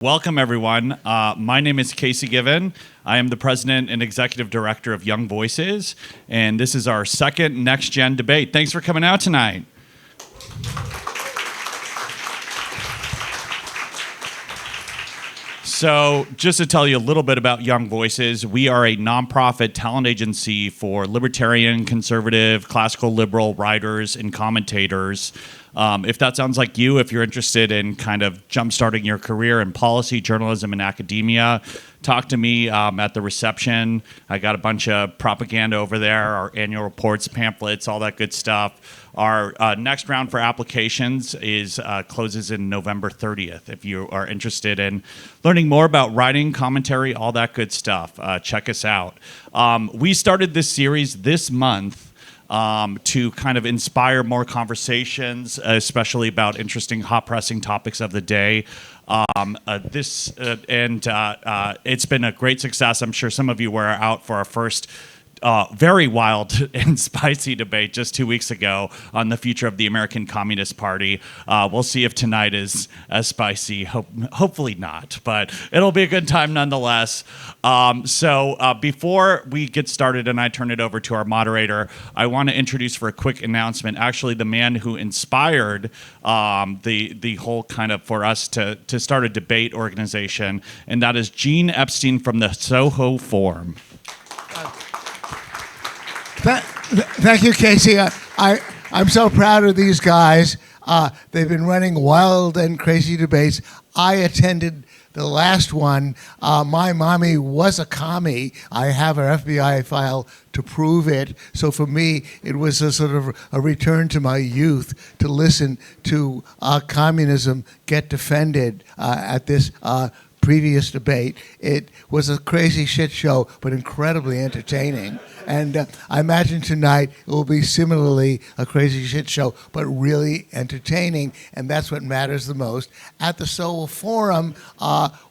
Welcome, everyone. My name is Casey Given. I am the president and executive director of Young Voices, and this is our second Next Gen debate. Thanks for coming out tonight. So just to tell you a little bit about Young Voices, we are a nonprofit talent agency for libertarian, conservative, classical liberal writers and commentators. If that sounds like you, if you're interested in kind of jumpstarting your career in policy, journalism, and academia, talk to me at the reception. I got a bunch of propaganda over there, our annual reports, pamphlets, all that good stuff. Our next round for applications closes in November 30th. If you are interested in learning more about writing, commentary, all that good stuff, check us out. We started this series this month to kind of inspire more conversations, especially about interesting, hot-pressing topics of the day. It's been a great success. I'm sure some of you were out for our first very wild and spicy debate just 2 weeks ago on the future of the American Communist Party. We'll see if tonight is as spicy. Hopefully not, but it'll be a good time nonetheless. So before we get started and I turn it over to our moderator, I want to introduce for a quick announcement, actually the man who inspired the whole kind of for us to start a debate organization, and that is Gene Epstein from the Soho Forum. Thank you, Casey. I'm so proud of these guys. They've been running wild and crazy debates. I attended the last one. My mommy was a commie. I have her FBI file to prove it. So for me, it was a sort of a return to my youth to listen to communism get defended at this previous debate. It was a crazy shit show, but incredibly entertaining. And I imagine tonight it will be similarly a crazy shit show, but really entertaining, and that's what matters the most. At the Soho Forum,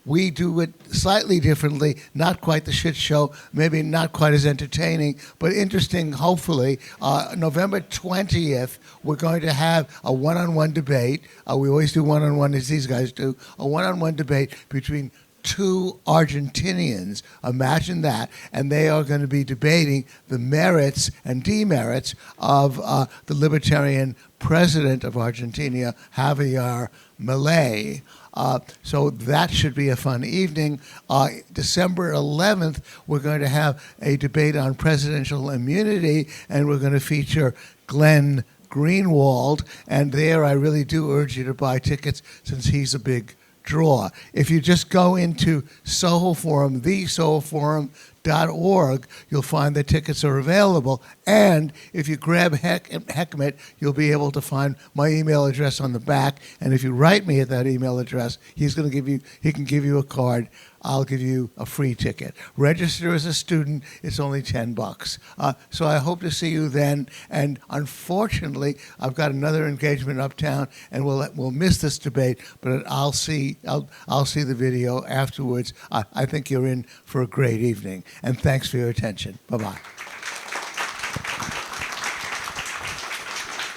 we do it slightly differently, not quite the shit show, maybe not quite as entertaining, but interesting, hopefully. November 20th, we're going to have a one-on-one debate. We always do one-on-one, as these guys do, a one-on-one debate between two Argentinians. Imagine that. And they are going to be debating the merits and demerits of the Libertarian president of Argentina, Javier Milei. So that should be a fun evening. December 11th, we're going to have a debate on presidential immunity, and we're going to feature Glenn Greenwald. And there I really do urge you to buy tickets since he's a big draw. If you just go into Soho Forum, thesohoforum.org, you'll find the tickets are available. And if you grab Heckmit, you'll be able to find my email address on the back. And if you write me at that email address, he can give you a card. I'll give you a free ticket. Register as a student. It's only $10. So I hope to see you then. And unfortunately, I've got another engagement uptown, and we'll miss this debate. But I'll see the video afterwards. I think you're in for a great evening. And thanks for your attention. Bye-bye.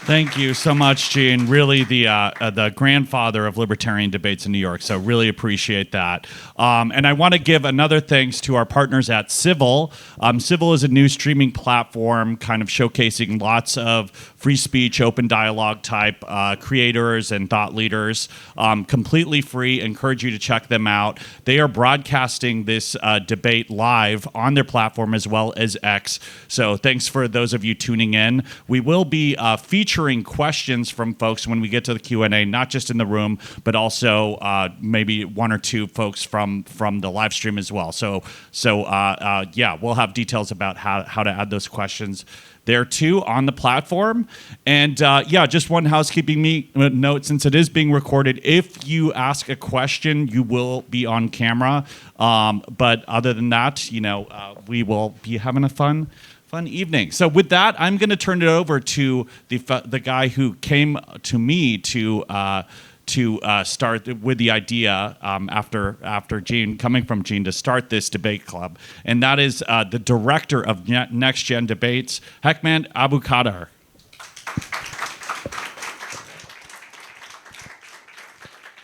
Thank you so much, Gene. Really the grandfather of libertarian debates in New York, so really appreciate that. And I want to give another thanks to our partners at Civil. Civil is a new streaming platform kind of showcasing lots of free speech, open dialogue type creators and thought leaders. Completely free. Encourage you to check them out. They are broadcasting this debate live on their platform as well as X. So thanks for those of you tuning in. We will be featuring questions from folks when we get to the Q&A, not just in the room, but also maybe one or two folks from the live stream as well. So yeah, we'll have details about how to add those questions there too on the platform. And yeah, just one housekeeping note, since it is being recorded, if you ask a question, you will be on camera. But other than that, we will be having a fun evening. So with that, I'm going to turn it over to the guy who came to me to start with the idea after Gene, coming from Gene, to start this debate club, and that is the director of Next Gen Debates, Hekmat Aboukader.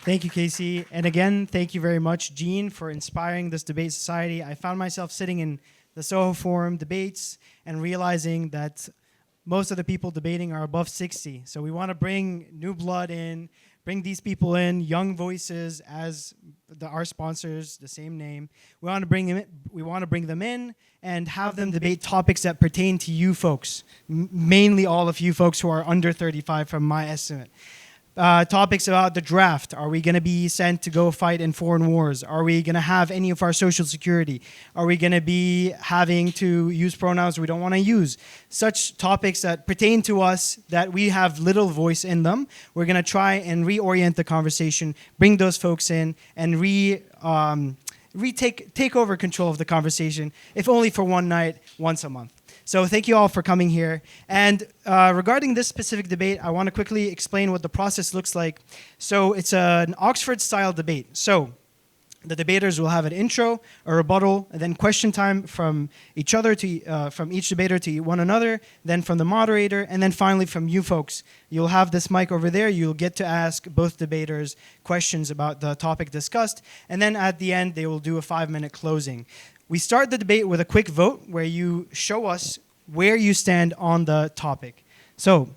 Thank you, Casey. And again, thank you very much, Gene, for inspiring this debate society. I found myself sitting in the Soho Forum debates and realizing that most of the people debating are above 60. So we want to bring new blood in, bring these people in, young voices, as our sponsors, the same name. We want to bring them in and have them debate topics that pertain to you folks, mainly all of you folks who are under 35 from my estimate. Topics about the draft. Are we going to be sent to go fight in foreign wars? Are we going to have any of our social security? Are we going to be having to use pronouns we don't want to use? Such topics that pertain to us that we have little voice in them. We're going to try and reorient the conversation, bring those folks in, and take over control of the conversation, if only for one night, once a month. So thank you all for coming here. And regarding this specific debate, I want to quickly explain what the process looks like. So it's an Oxford-style debate. So the debaters will have an intro, a rebuttal, and then question time from each other from each debater to one another, then from the moderator, and then finally from you folks. You'll have this mic over there. You'll get to ask both debaters questions about the topic discussed, and then at the end, they will do a 5-minute closing. We start the debate with a quick vote where you show us where you stand on the topic. So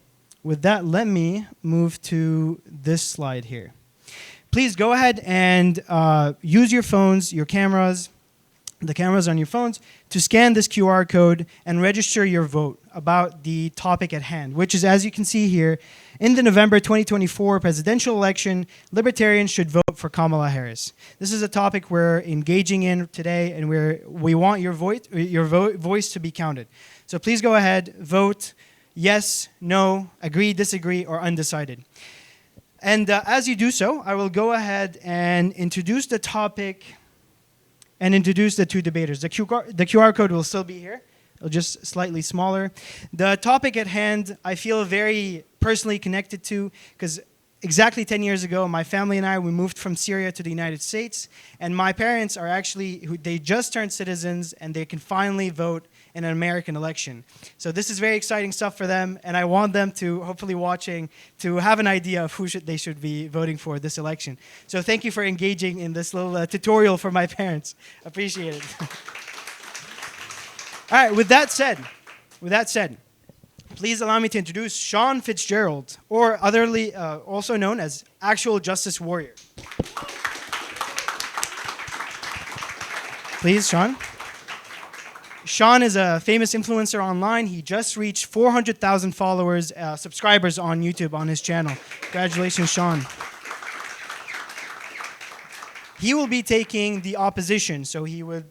with that, let me move to this slide here. Please go ahead and use your phones, your cameras, the cameras on your phones, to scan this QR code and register your vote about the topic at hand, which is, as you can see here, in the November 2024 presidential election, Libertarians should vote for Kamala Harris. This is a topic we're engaging in today, and we want your voice to be counted. So please go ahead, vote yes, no, agree, disagree, or undecided. And as you do so, I will go ahead and introduce the topic and introduce the two debaters. The QR code will still be here, just slightly smaller. The topic at hand, I feel very personally connected to, because exactly 10 years ago, my family and I, we moved from Syria to the United States, and my parents are actually, they just turned citizens, and they can finally vote in an American election. So this is very exciting stuff for them, and I want them to, hopefully watching, to have an idea of who they should be voting for this election. So thank you for engaging in this little tutorial for my parents. Appreciate it. All right, with that said, please allow me to introduce Sean Fitzgerald, or also known as Actual Justice Warrior. Please, Sean. Sean is a famous influencer online. He just reached 400,000 followers, subscribers on YouTube on his channel. Congratulations, Sean. He will be taking the opposition, so he would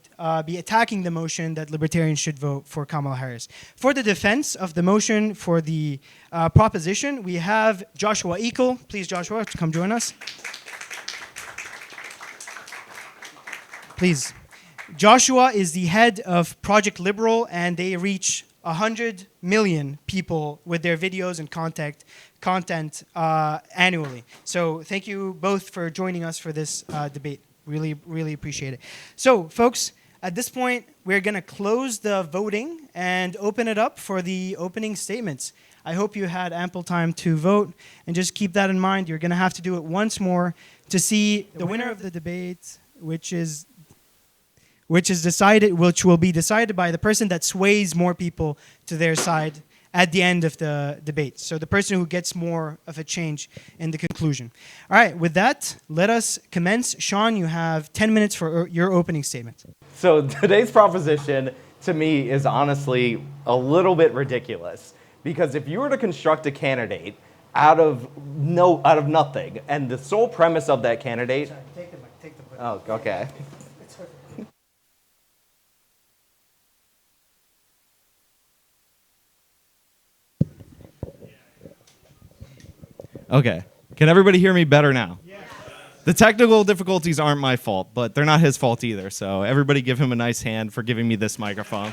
be attacking the motion that Libertarians should vote for Kamala Harris. For the defense of the motion for the proposition, we have Joshua Eakle. Please, Joshua, come join us. Please. Joshua is the head of Project Liberal, and they reach 100 million people with their videos and content annually. So thank you both for joining us for this debate. Really, really appreciate it. So, folks, at this point, we're going to close the voting and open it up for the opening statements. I hope you had ample time to vote, and just keep that in mind. You're going to have to do it once more to see the winner of the debate, which will be decided by the person that sways more people to their side at the end of the debate. So the person who gets more of a change in the conclusion. All right, with that, let us commence. Sean, you have 10 minutes for your opening statement. So today's proposition, to me, is honestly a little bit ridiculous. Because if you were to construct a candidate out of nothing, and the sole premise of that candidate... Sorry, take the mic. Oh, okay. Okay. Can everybody hear me better now? Yes. The technical difficulties aren't my fault, but they're not his fault either. So everybody give him a nice hand for giving me this microphone.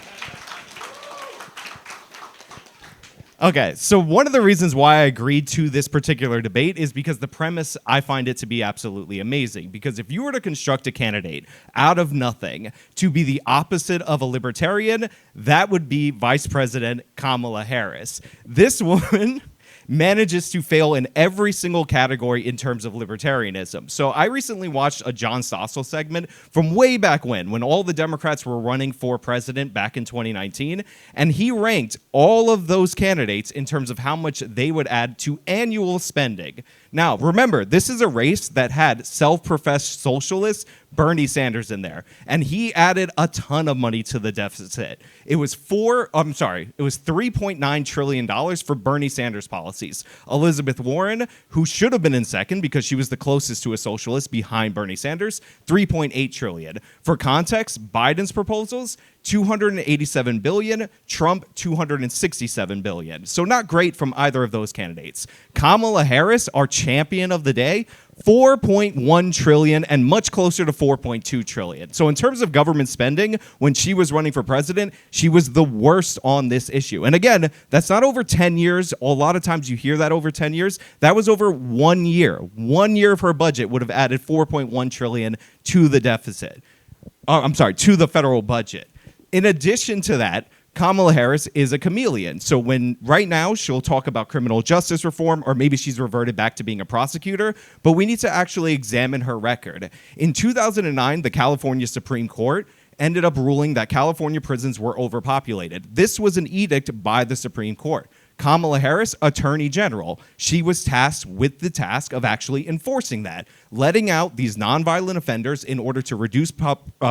Okay, so one of the reasons why I agreed to this particular debate is because the premise, I find it to be absolutely amazing. Because if you were to construct a candidate out of nothing to be the opposite of a libertarian, that would be Vice President Kamala Harris. This woman manages to fail in every single category in terms of libertarianism. So I recently watched a John Stossel segment from way back when all the Democrats were running for president back in 2019, and he ranked all of those candidates in terms of how much they would add to annual spending. Now, remember, this is a race that had self-professed socialist Bernie Sanders in there, and he added a ton of money to the deficit. It was $3.9 trillion for Bernie Sanders policies. Elizabeth Warren, who should have been in second because she was the closest to a socialist behind Bernie Sanders, $3.8 trillion. For context, Biden's proposals, $287 billion, Trump $267 billion. So not great from either of those candidates. Kamala Harris, our champion of the day, $4.1 trillion and much closer to $4.2 trillion. So in terms of government spending, when she was running for president, she was the worst on this issue. And again, that's not over 10 years. A lot of times you hear that over 10 years. That was over 1 year. 1 year of her budget would have added $4.1 trillion to the deficit. To the federal budget. In addition to that, Kamala Harris is a chameleon. So right now she'll talk about criminal justice reform, or maybe she's reverted back to being a prosecutor, but we need to actually examine her record. In 2009, the California Supreme Court ended up ruling that California prisons were overpopulated. This was an edict by the Supreme Court. Kamala Harris, Attorney General, she was tasked with the task of actually enforcing that, letting out these nonviolent offenders in order to reduce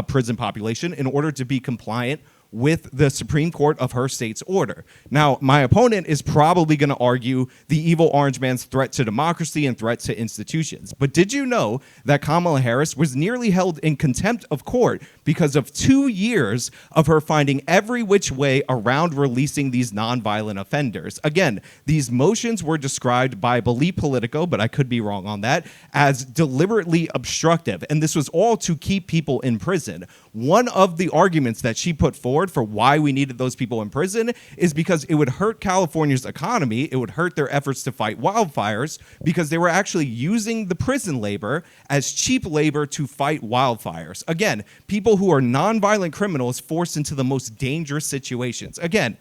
prison population, in order to be compliant with the Supreme Court of her state's order. Now, my opponent is probably going to argue the evil orange man's threat to democracy and threat to institutions. But did you know that Kamala Harris was nearly held in contempt of court because of 2 years of her finding every which way around releasing these nonviolent offenders? Again, these motions were described by Believe Politico, but I could be wrong on that, as deliberately obstructive. And this was all to keep people in prison. One of the arguments that she put forward for why we needed those people in prison is because it would hurt California's economy, it would hurt their efforts to fight wildfires, because they were actually using the prison labor as cheap labor to fight wildfires. Again, people who are nonviolent criminals forced into the most dangerous situations. Again,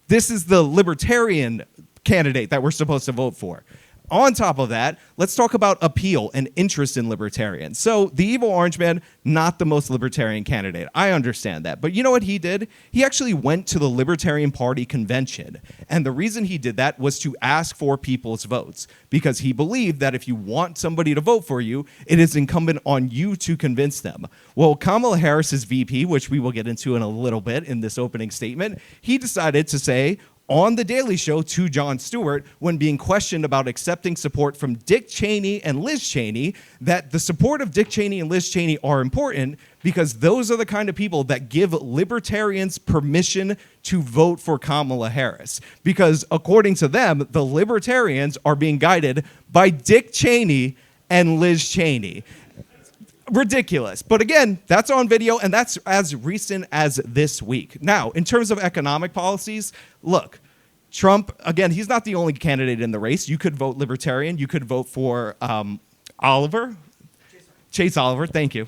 this is the Libertarian candidate that we're supposed to vote for. On top of that, let's talk about appeal and interest in libertarians. So the evil orange man, not the most libertarian candidate. I understand that. But you know what he did? He actually went to the Libertarian Party convention. And the reason he did that was to ask for people's votes, because he believed that if you want somebody to vote for you, it is incumbent on you to convince them. Well, Kamala Harris's VP, which we will get into in a little bit in this opening statement, he decided to say on The Daily Show to Jon Stewart, when being questioned about accepting support from Dick Cheney and Liz Cheney, that the support of Dick Cheney and Liz Cheney are important because those are the kind of people that give libertarians permission to vote for Kamala Harris. Because according to them, the libertarians are being guided by Dick Cheney and Liz Cheney. Ridiculous. But again, that's on video, and that's as recent as this week. Now, in terms of economic policies, look, Trump, again, he's not the only candidate in the race. You could vote Libertarian. You could vote for Oliver. Chase Oliver, thank you.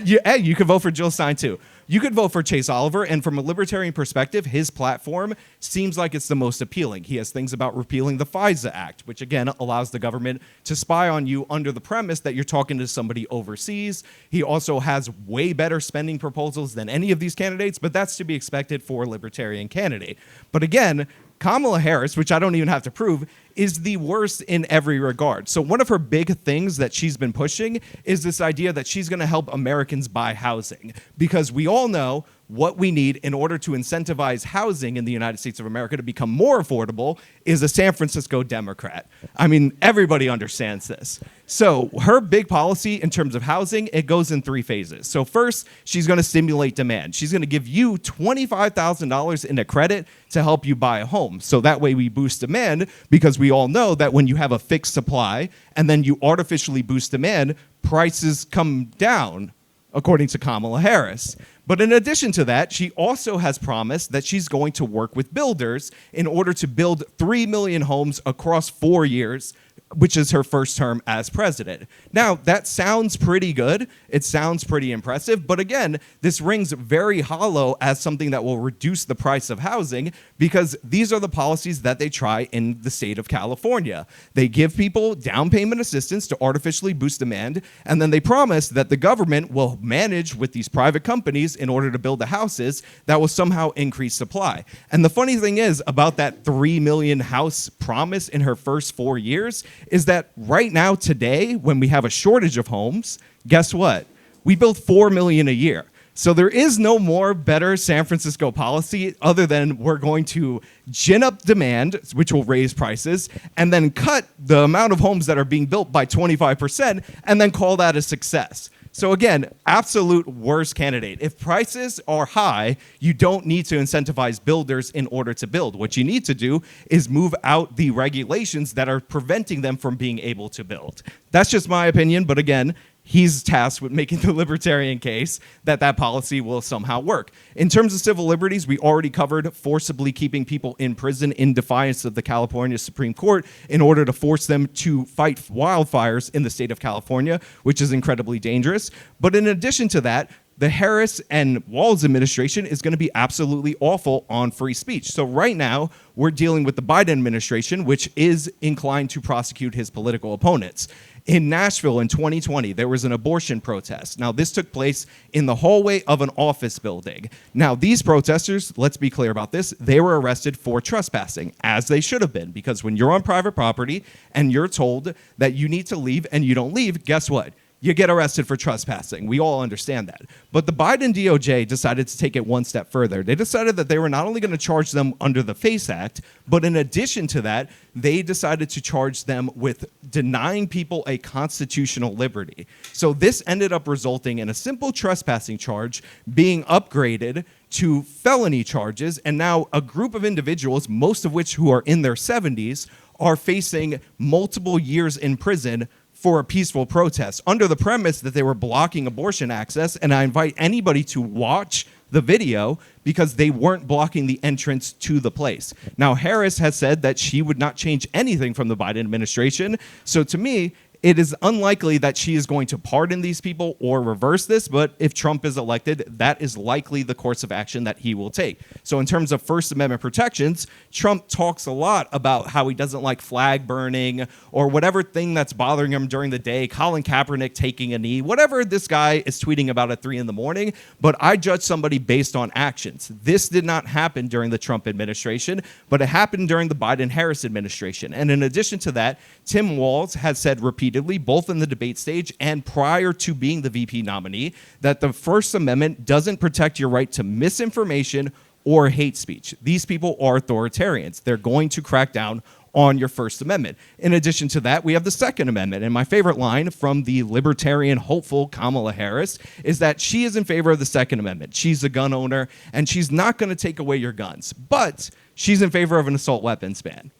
You could vote for Jill Stein, too. You could vote for Chase Oliver, and from a libertarian perspective, his platform seems like it's the most appealing. He has things about repealing the FISA Act, which again allows the government to spy on you under the premise that you're talking to somebody overseas. He also has way better spending proposals than any of these candidates, but that's to be expected for a libertarian candidate. But again, Kamala Harris, which I don't even have to prove, is the worst in every regard. So one of her big things that she's been pushing is this idea that she's going to help Americans buy housing, because we all know what we need in order to incentivize housing in the United States of America to become more affordable is a San Francisco Democrat. I mean, everybody understands this. So her big policy in terms of housing, it goes in 3 phases. So first, she's going to stimulate demand. She's going to give you $25,000 in a credit to help you buy a home. So that way we boost demand, because we all know that when you have a fixed supply and then you artificially boost demand, prices come down, according to Kamala Harris. But in addition to that, she also has promised that she's going to work with builders in order to build 3 million homes across 4 years which is her first term as president. Now, that sounds pretty good. It sounds pretty impressive. But again, this rings very hollow as something that will reduce the price of housing, because these are the policies that they try in the state of California. They give people down payment assistance to artificially boost demand, and then they promise that the government will manage with these private companies in order to build the houses that will somehow increase supply. And the funny thing is about that 3 million house promise in her first 4 years is that right now, today, when we have a shortage of homes, guess what? We build 4 million a year. So there is no more better San Francisco policy other than we're going to gin up demand, which will raise prices, and then cut the amount of homes that are being built by 25%, and then call that a success. So again, absolute worst candidate. If prices are high, you don't need to incentivize builders in order to build. What you need to do is move out the regulations that are preventing them from being able to build. That's just my opinion, but again, he's tasked with making the libertarian case that that policy will somehow work. In terms of civil liberties, we already covered forcibly keeping people in prison in defiance of the California Supreme Court in order to force them to fight wildfires in the state of California, which is incredibly dangerous. But in addition to that, the Harris and Walz administration is going to be absolutely awful on free speech. So right now, we're dealing with the Biden administration, which is inclined to prosecute his political opponents. In Nashville in 2020, there was an abortion protest. Now, this took place in the hallway of an office building. Now, these protesters, let's be clear about this, they were arrested for trespassing, as they should have been, because when you're on private property and you're told that you need to leave and you don't leave, guess what? You get arrested for trespassing. We all understand that. But the Biden DOJ decided to take it one step further. They decided that they were not only going to charge them under the FACE Act, but in addition to that, they decided to charge them with denying people a constitutional liberty. So this ended up resulting in a simple trespassing charge being upgraded to felony charges, and now a group of individuals, most of which who are in their 70s, are facing multiple years in prison for a peaceful protest under the premise that they were blocking abortion access. And I invite anybody to watch the video because they weren't blocking the entrance to the place. Now, Harris has said that she would not change anything from the Biden administration. So to me, it is unlikely that she is going to pardon these people or reverse this, but if Trump is elected, that is likely the course of action that he will take. So in terms of First Amendment protections, Trump talks a lot about how he doesn't like flag burning or whatever thing that's bothering him during the day, Colin Kaepernick taking a knee, whatever this guy is tweeting about at 3 a.m, but I judge somebody based on actions. This did not happen during the Trump administration, but it happened during the Biden-Harris administration. And in addition to that, Tim Walz has said repeatedly, both in the debate stage and prior to being the VP nominee, that the First Amendment doesn't protect your right to misinformation or hate speech. These people are authoritarians. They're going to crack down on your First Amendment. In addition to that, we have the Second Amendment. And my favorite line from the libertarian hopeful Kamala Harris is that she is in favor of the Second Amendment. She's a gun owner, and she's not going to take away your guns, but she's in favor of an assault weapons ban,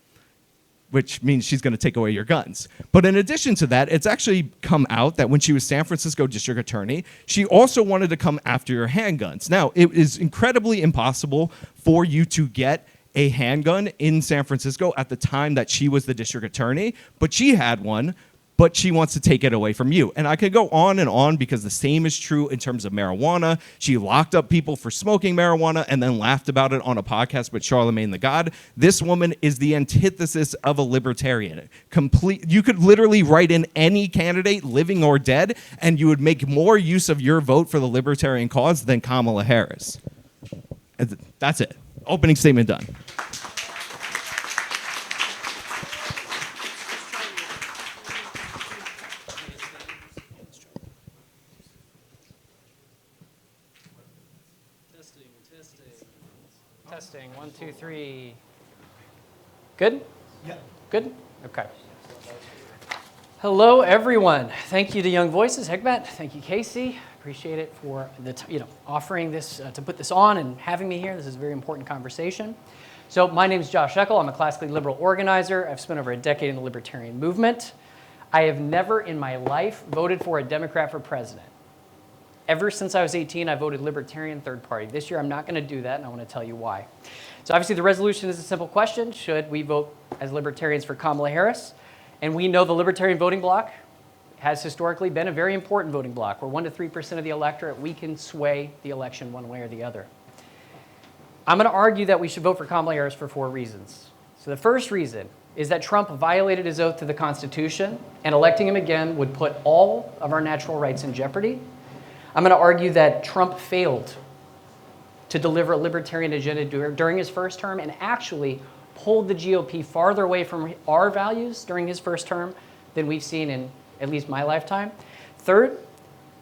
which means she's going to take away your guns. But in addition to that, it's actually come out that when she was San Francisco district attorney, she also wanted to come after your handguns. Now, it is incredibly impossible for you to get a handgun in San Francisco at the time that she was the district attorney, but she had one, but she wants to take it away from you. And I could go on and on because the same is true in terms of marijuana. She locked up people for smoking marijuana and then laughed about it on a podcast with Charlemagne the God. This woman is the antithesis of a libertarian. You could literally write in any candidate, living or dead, and you would make more use of your vote for the libertarian cause than Kamala Harris. That's it. Opening statement done. Testing. 1, 2, 3. Good? Yeah. Good? Okay. Hello, everyone. Thank you to Young Voices, Hegbat. Thank you, Casey. Appreciate it for the offering this to put this on and having me here. This is a very important conversation. So my name is Josh Eakle. I'm a classically liberal organizer. I've spent over a decade in the libertarian movement. I have never in my life voted for a Democrat for president. Ever since I was 18, I voted Libertarian third party. This year, I'm not going to do that, and I want to tell you why. So obviously, the resolution is a simple question. Should we vote as Libertarians for Kamala Harris? And we know the Libertarian voting bloc has historically been a very important voting bloc, where 1% to 3% of the electorate, we can sway the election one way or the other. I'm going to argue that we should vote for Kamala Harris for 4 reasons. So the first reason is that Trump violated his oath to the Constitution, and electing him again would put all of our natural rights in jeopardy. I'm going to argue that Trump failed to deliver a libertarian agenda during his first term and actually pulled the GOP farther away from our values during his first term than we've seen in at least my lifetime. Third,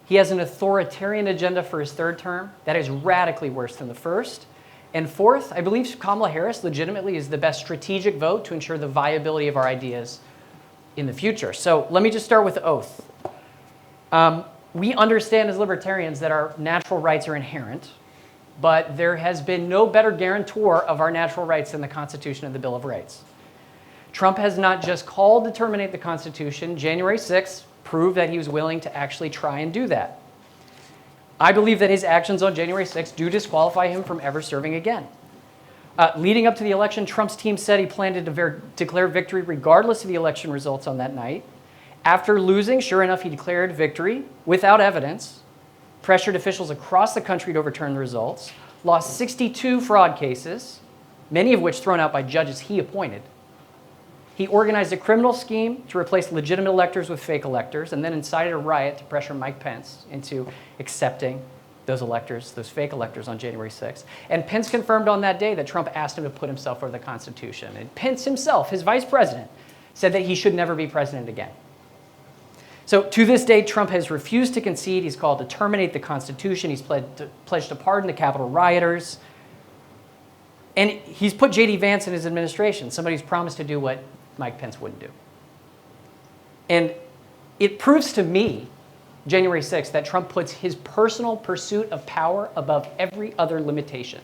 he has an authoritarian agenda for his third term that is radically worse than the first. And fourth, I believe Kamala Harris legitimately is the best strategic vote to ensure the viability of our ideas in the future. So let me just start with the oath. We understand as libertarians that our natural rights are inherent, but there has been no better guarantor of our natural rights than the Constitution and the Bill of Rights. Trump has not just called to terminate the Constitution. January 6th proved that he was willing to actually try and do that. I believe that his actions on January 6th do disqualify him from ever serving again. Leading up to the election, Trump's team said he planned to declare victory regardless of the election results on that night. After losing, sure enough, he declared victory without evidence, pressured officials across the country to overturn the results, lost 62 fraud cases, many of which thrown out by judges he appointed. He organized a criminal scheme to replace legitimate electors with fake electors, and then incited a riot to pressure Mike Pence into accepting those electors, those fake electors, on January 6th. And Pence confirmed on that day that Trump asked him to put himself over the Constitution. And Pence himself, his vice president, said that he should never be president again. So to this day, Trump has refused to concede. He's called to terminate the Constitution. He's pledged to pardon the Capitol rioters. And he's put J.D. Vance in his administration, somebody who's promised to do what Mike Pence wouldn't do. And it proves to me, January 6th, that Trump puts his personal pursuit of power above every other limitation.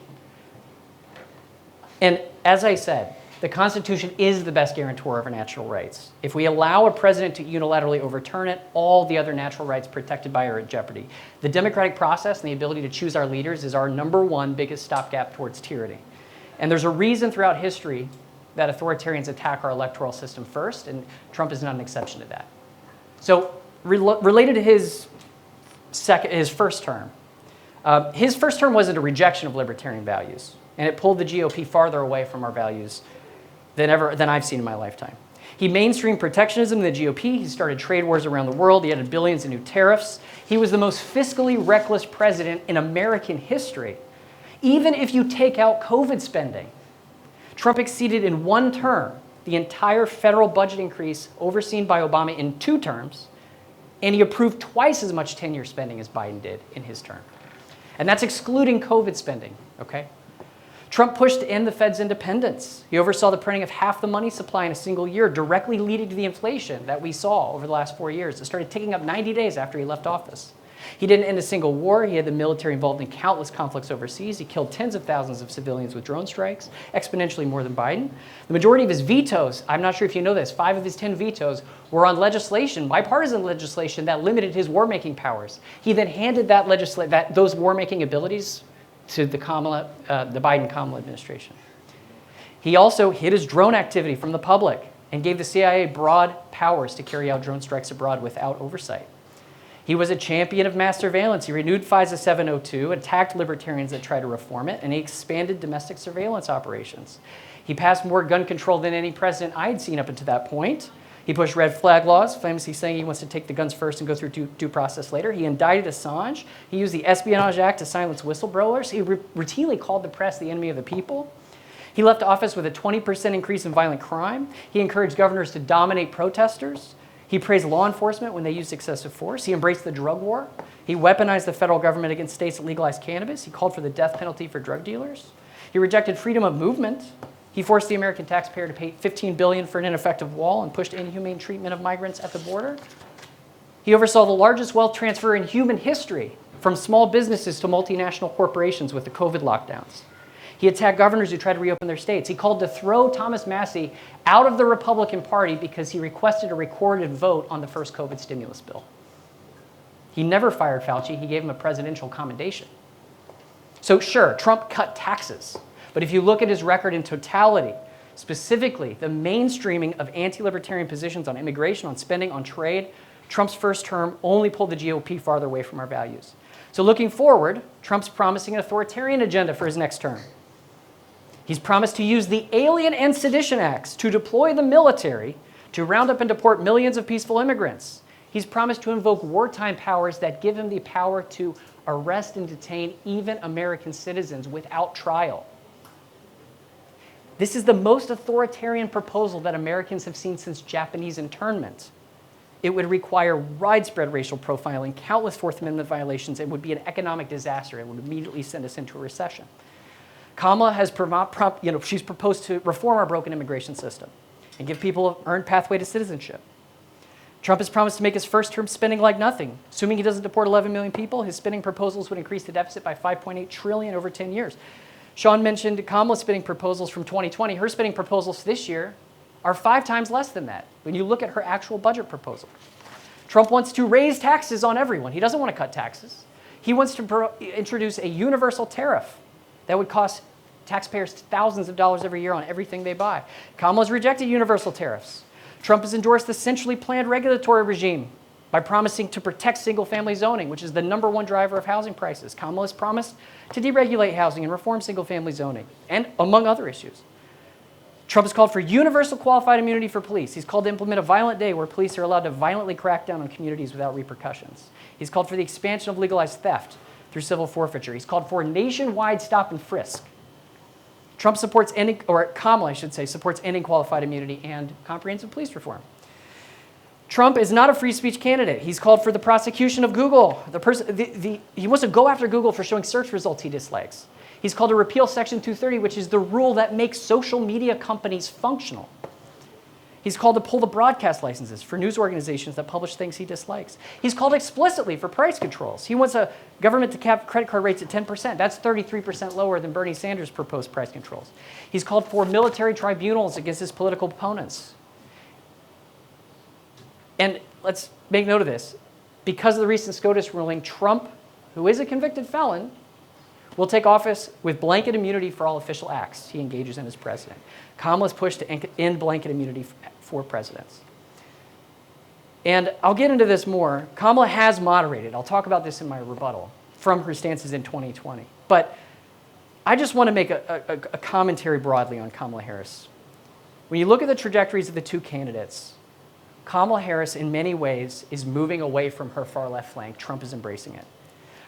And as I said, the Constitution is the best guarantor of our natural rights. If we allow a president to unilaterally overturn it, all the other natural rights protected by are at jeopardy. The democratic process and the ability to choose our leaders is our #1 biggest stopgap towards tyranny. And there's a reason throughout history that authoritarians attack our electoral system first, and Trump is not an exception to that. So related to his first term wasn't a rejection of libertarian values, and it pulled the GOP farther away from our values than I've seen in my lifetime. He mainstreamed protectionism in the GOP. He started trade wars around the world. He added billions in new tariffs. He was the most fiscally reckless president in American history. Even if you take out COVID spending, Trump exceeded in one term the entire federal budget increase overseen by Obama in 2 terms, and he approved twice as much 10-year spending as Biden did in his term. And that's excluding COVID spending, okay? Trump pushed to end the Fed's independence. He oversaw the printing of half the money supply in a single year, directly leading to the inflation that we saw over the last 4 years. It started ticking up 90 days after he left office. He didn't end a single war. He had the military involved in countless conflicts overseas. He killed tens of thousands of civilians with drone strikes, exponentially more than Biden. The majority of his vetoes, I'm not sure if you know this, 5 of his 10 vetoes were on legislation, bipartisan legislation, that limited his war-making powers. He then handed those war-making abilities to the Biden-Kamala administration. He also hid his drone activity from the public and gave the CIA broad powers to carry out drone strikes abroad without oversight. He was a champion of mass surveillance. He renewed FISA 702, attacked libertarians that tried to reform it, and he expanded domestic surveillance operations. He passed more gun control than any president I'd seen up until that point. He pushed red flag laws, famously saying he wants to take the guns first and go through due process later. He indicted Assange. He used the Espionage Act to silence whistleblowers. He routinely called the press the enemy of the people. He left office with a 20% increase in violent crime. He encouraged governors to dominate protesters. He praised law enforcement when they used excessive force. He embraced the drug war. He weaponized the federal government against states that legalized cannabis. He called for the death penalty for drug dealers. He rejected freedom of movement. He forced the American taxpayer to pay $15 billion for an ineffective wall and pushed inhumane treatment of migrants at the border. He oversaw the largest wealth transfer in human history, from small businesses to multinational corporations with the COVID lockdowns. He attacked governors who tried to reopen their states. He called to throw Thomas Massie out of the Republican Party because he requested a recorded vote on the first COVID stimulus bill. He never fired Fauci. He gave him a presidential commendation. So sure, Trump cut taxes. But if you look at his record in totality, specifically the mainstreaming of anti-libertarian positions on immigration, on spending, on trade. Trump's first term only pulled the GOP farther away from our values. So looking forward, Trump's promising an authoritarian agenda for his next term. He's promised to use the Alien and Sedition Acts to deploy the military to round up and deport millions of peaceful immigrants. He's promised to invoke wartime powers that give him the power to arrest and detain even American citizens without trial. This is the most authoritarian proposal that Americans have seen since Japanese internment. It would require widespread racial profiling, countless Fourth Amendment violations. It would be an economic disaster. It would immediately send us into a recession. Kamala has she's proposed to reform our broken immigration system and give people an earned pathway to citizenship. Trump has promised to make his first term spending like nothing. Assuming he doesn't deport 11 million people, his spending proposals would increase the deficit by $5.8 trillion over 10 years. Sean mentioned Kamala's spending proposals from 2020. Her spending proposals this year are 5 times less than that when you look at her actual budget proposal. Trump wants to raise taxes on everyone. He doesn't want to cut taxes. He wants to introduce a universal tariff that would cost taxpayers thousands of dollars every year on everything they buy. Kamala's rejected universal tariffs. Trump has endorsed the centrally planned regulatory regime by promising to protect single-family zoning, which is the #1 driver of housing prices. Kamala has promised to deregulate housing and reform single-family zoning, and among other issues. Trump has called for universal qualified immunity for police. He's called to implement a violent day where police are allowed to violently crack down on communities without repercussions. He's called for the expansion of legalized theft through civil forfeiture. He's called for nationwide stop and frisk. Trump supports ending, or Kamala, I should say, supports ending qualified immunity and comprehensive police reform. Trump is not a free speech candidate. He's called for the prosecution of Google. He wants to go after Google for showing search results he dislikes. He's called to repeal Section 230, which is the rule that makes social media companies functional. He's called to pull the broadcast licenses for news organizations that publish things he dislikes. He's called explicitly for price controls. He wants a government to cap credit card rates at 10%. That's 33% lower than Bernie Sanders' proposed price controls. He's called for military tribunals against his political opponents. And let's make note of this. Because of the recent SCOTUS ruling, Trump, who is a convicted felon, will take office with blanket immunity for all official acts he engages in as president. Kamala's pushed to end blanket immunity for presidents. And I'll get into this more. Kamala has moderated. I'll talk about this in my rebuttal from her stances in 2020. But I just want to make a commentary broadly on Kamala Harris. When you look at the trajectories of the two candidates, Kamala Harris, in many ways, is moving away from her far left flank. Trump is embracing it.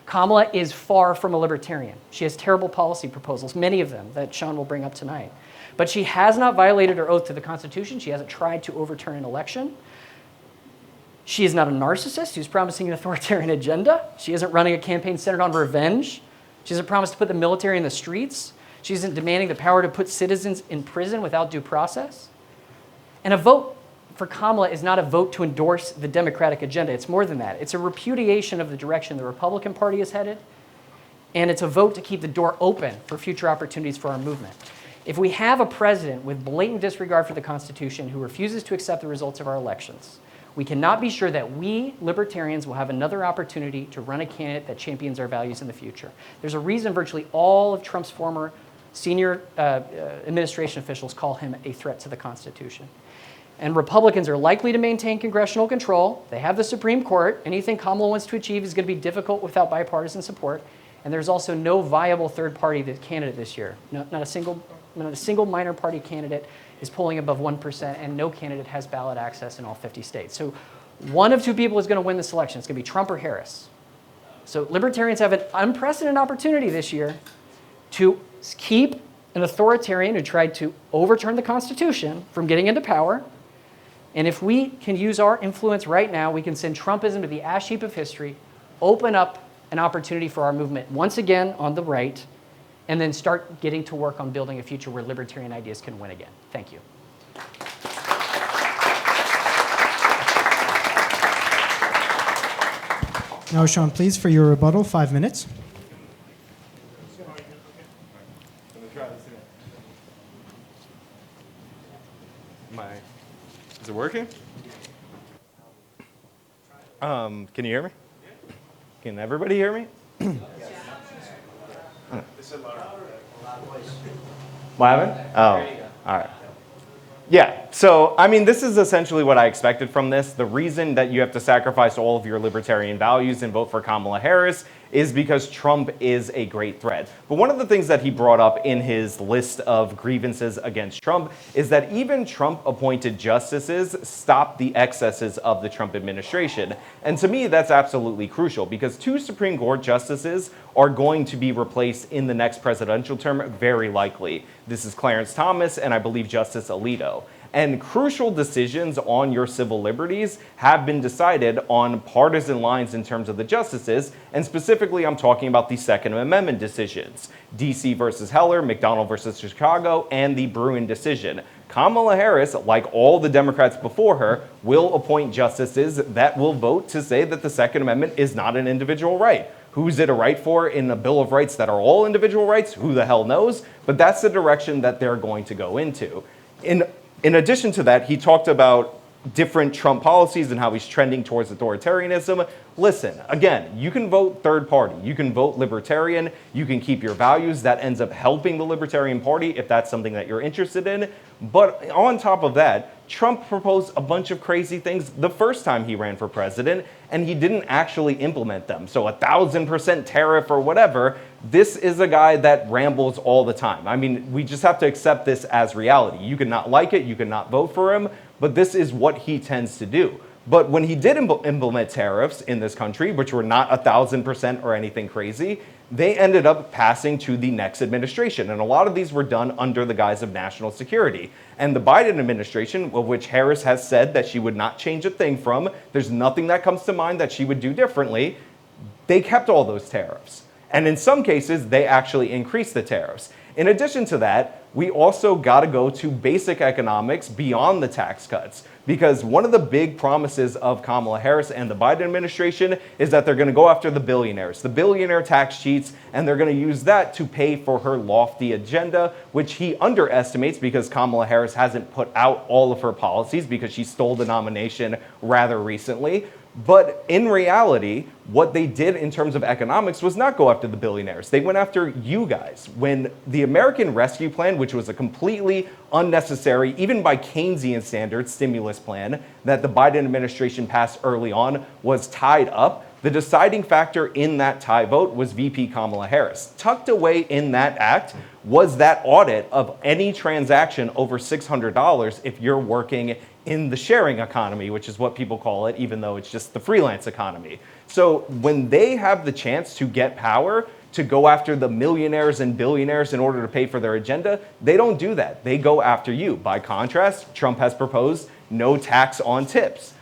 Kamala is far from a libertarian. She has terrible policy proposals, many of them that Sean will bring up tonight. But she has not violated her oath to the Constitution. She hasn't tried to overturn an election. She is not a narcissist who's promising an authoritarian agenda. She isn't running a campaign centered on revenge. She hasn't promised to put the military in the streets. She isn't demanding the power to put citizens in prison without due process. And a vote for Kamala is not a vote to endorse the Democratic agenda. It's more than that. It's a repudiation of the direction the Republican Party is headed, and it's a vote to keep the door open for future opportunities for our movement. If we have a president with blatant disregard for the Constitution who refuses to accept the results of our elections, we cannot be sure that we, libertarians, will have another opportunity to run a candidate that champions our values in the future. There's a reason virtually all of Trump's former senior administration officials call him a threat to the Constitution. And Republicans are likely to maintain congressional control. They have the Supreme Court. Anything Kamala wants to achieve is going to be difficult without bipartisan support. And there's also no viable third party candidate this year. Not a single minor party candidate is polling above 1%, and no candidate has ballot access in all 50 states. So one of two people is going to win this election. It's going to be Trump or Harris. So libertarians have an unprecedented opportunity this year to keep an authoritarian who tried to overturn the Constitution from getting into power. And if we can use our influence right now, we can send Trumpism to the ash heap of history, open up an opportunity for our movement once again on the right, and then start getting to work on building a future where libertarian ideas can win again. Thank you. Now, Sean, please, for your rebuttal, 5 minutes. Is it working? Can you hear me? Can everybody hear me? What happened? Oh, all right. Yeah, so I mean, this is essentially what I expected from this. The reason that you have to sacrifice all of your libertarian values and vote for Kamala Harris is because Trump is a great threat. But one of the things that he brought up in his list of grievances against Trump is that even Trump-appointed justices stopped the excesses of the Trump administration. And to me, that's absolutely crucial because 2 Supreme Court justices are going to be replaced in the next presidential term, very likely. This is Clarence Thomas and I believe Justice Alito. And crucial decisions on your civil liberties have been decided on partisan lines in terms of the justices, and specifically I'm talking about the Second Amendment decisions. DC versus Heller, McDonald versus Chicago, and the Bruin decision. Kamala Harris, like all the Democrats before her, will appoint justices that will vote to say that the Second Amendment is not an individual right. Who's it a right for in a Bill of Rights that are all individual rights? Who the hell knows? But that's the direction that they're going to go into. In addition to that, he talked about different Trump policies and how he's trending towards authoritarianism. Listen, again, you can vote third party. You can vote libertarian. You can keep your values. That ends up helping the Libertarian Party if that's something that you're interested in. But on top of that, Trump proposed a bunch of crazy things the first time he ran for president, and he didn't actually implement them. So 1,000% tariff or whatever, this is a guy that rambles all the time. I mean, we just have to accept this as reality. You can not like it, you can not vote for him, but this is what he tends to do. But when he did implement tariffs in this country, which were not 1,000% or anything crazy, they ended up passing to the next administration. And a lot of these were done under the guise of national security. And the Biden administration, of which Harris has said that she would not change a thing from, there's nothing that comes to mind that she would do differently, they kept all those tariffs. And in some cases, they actually increased the tariffs. In addition to that, we also got to go to basic economics beyond the tax cuts. Because one of the big promises of Kamala Harris and the Biden administration is that they're going to go after the billionaires, the billionaire tax cheats, and they're going to use that to pay for her lofty agenda, which he underestimates because Kamala Harris hasn't put out all of her policies because she stole the nomination rather recently. But in reality, what they did in terms of economics was not go after the billionaires. They went after you guys. When the American Rescue Plan, which was a completely unnecessary, even by Keynesian standards, stimulus plan that the Biden administration passed early on was tied up, the deciding factor in that tie vote was VP Kamala Harris. Tucked away in that act was that audit of any transaction over $600 if you're working in the sharing economy, which is what people call it, even though it's just the freelance economy. So when they have the chance to get power to go after the millionaires and billionaires in order to pay for their agenda, they don't do that. They go after you. By contrast, Trump has proposed no tax on tips.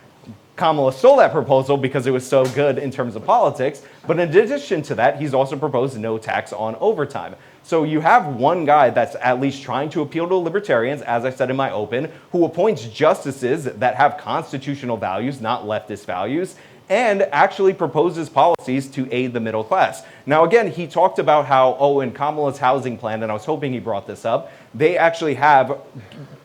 Kamala stole that proposal because it was so good in terms of politics. But in addition to that, he's also proposed no tax on overtime. So you have one guy that's at least trying to appeal to libertarians, as I said in my open, who appoints justices that have constitutional values, not leftist values, and actually proposes policies to aid the middle class. Now, again, he talked about how, in Kamala's housing plan, and I was hoping he brought this up, they actually have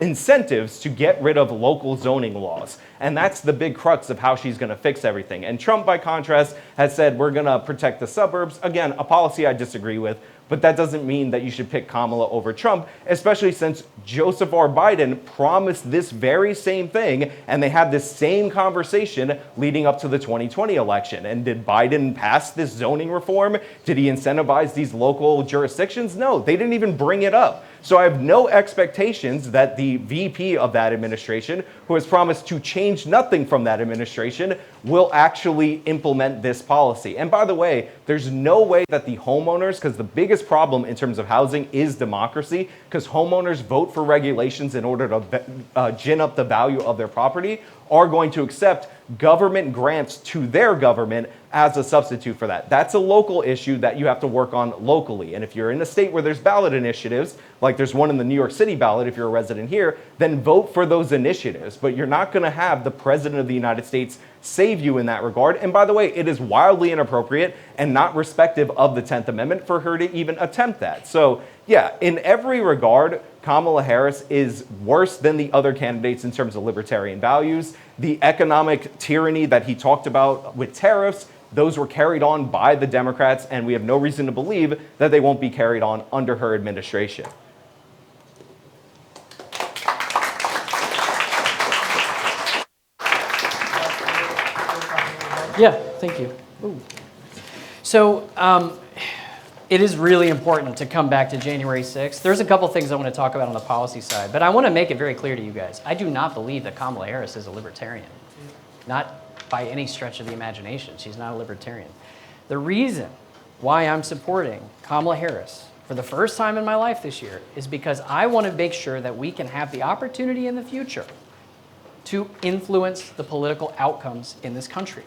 incentives to get rid of local zoning laws. And that's the big crux of how she's going to fix everything. And Trump, by contrast, has said we're going to protect the suburbs. Again, a policy I disagree with. But that doesn't mean that you should pick Kamala over Trump, especially since Joseph R. Biden promised this very same thing, and they had this same conversation leading up to the 2020 election. And did Biden pass this zoning reform? Did he incentivize these local jurisdictions? No, they didn't even bring it up. So I have no expectations that the VP of that administration, who has promised to change nothing from that administration, will actually implement this policy. And by the way, there's no way that the homeowners, because the biggest problem in terms of housing is democracy, because homeowners vote for regulations in order to gin up the value of their property, are going to accept government grants to their government as a substitute for that. That's a local issue that you have to work on locally. And if you're in a state where there's ballot initiatives, like there's one in the New York City ballot if you're a resident here, then vote for those initiatives. But you're not going to have the President of the United States save you in that regard. And by the way, it is wildly inappropriate and not respective of the 10th Amendment for her to even attempt that. So yeah, in every regard, Kamala Harris is worse than the other candidates in terms of libertarian values. The economic tyranny that he talked about with tariffs, those were carried on by the Democrats, and we have no reason to believe that they won't be carried on under her administration. Yeah, thank you. Ooh. So it is really important to come back to January 6th. There's a couple things I want to talk about on the policy side, but I want to make it very clear to you guys. I do not believe that Kamala Harris is a libertarian. Not by any stretch of the imagination. She's not a libertarian. The reason why I'm supporting Kamala Harris for the first time in my life this year is because I want to make sure that we can have the opportunity in the future to influence the political outcomes in this country.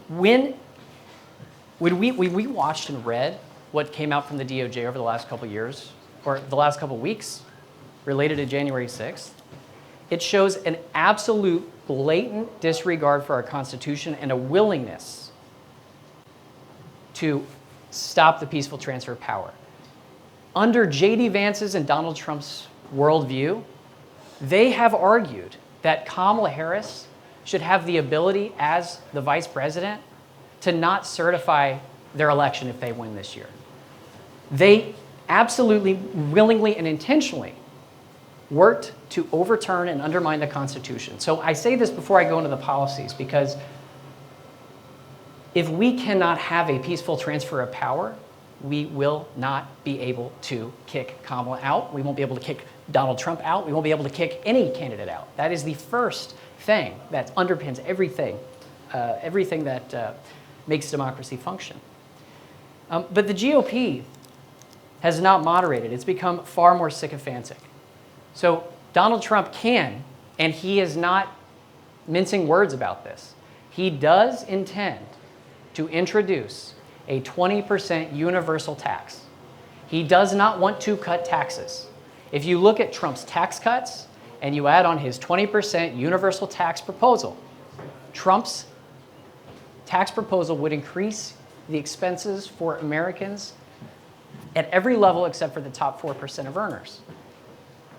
When we watched and read what came out from the DOJ over the last couple of years, or the last couple of weeks, related to January 6th, it shows an absolute blatant disregard for our Constitution and a willingness to stop the peaceful transfer of power. Under J.D. Vance's and Donald Trump's worldview, they have argued that Kamala Harris should have the ability as the vice president to not certify their election if they win this year. They absolutely, willingly, and intentionally worked to overturn and undermine the Constitution. So I say this before I go into the policies because if we cannot have a peaceful transfer of power, we will not be able to kick Kamala out. We won't be able to kick Donald Trump out. We won't be able to kick any candidate out. That is the first thing that underpins everything, everything that makes democracy function. But the GOP has not moderated. It's become far more sycophantic. So Donald Trump can, and he is not mincing words about this, he does intend to introduce a 20% universal tax. He does not want to cut taxes. If you look at Trump's tax cuts and you add on his 20% universal tax proposal, Trump's tax proposal would increase the expenses for Americans at every level except for the top 4% of earners.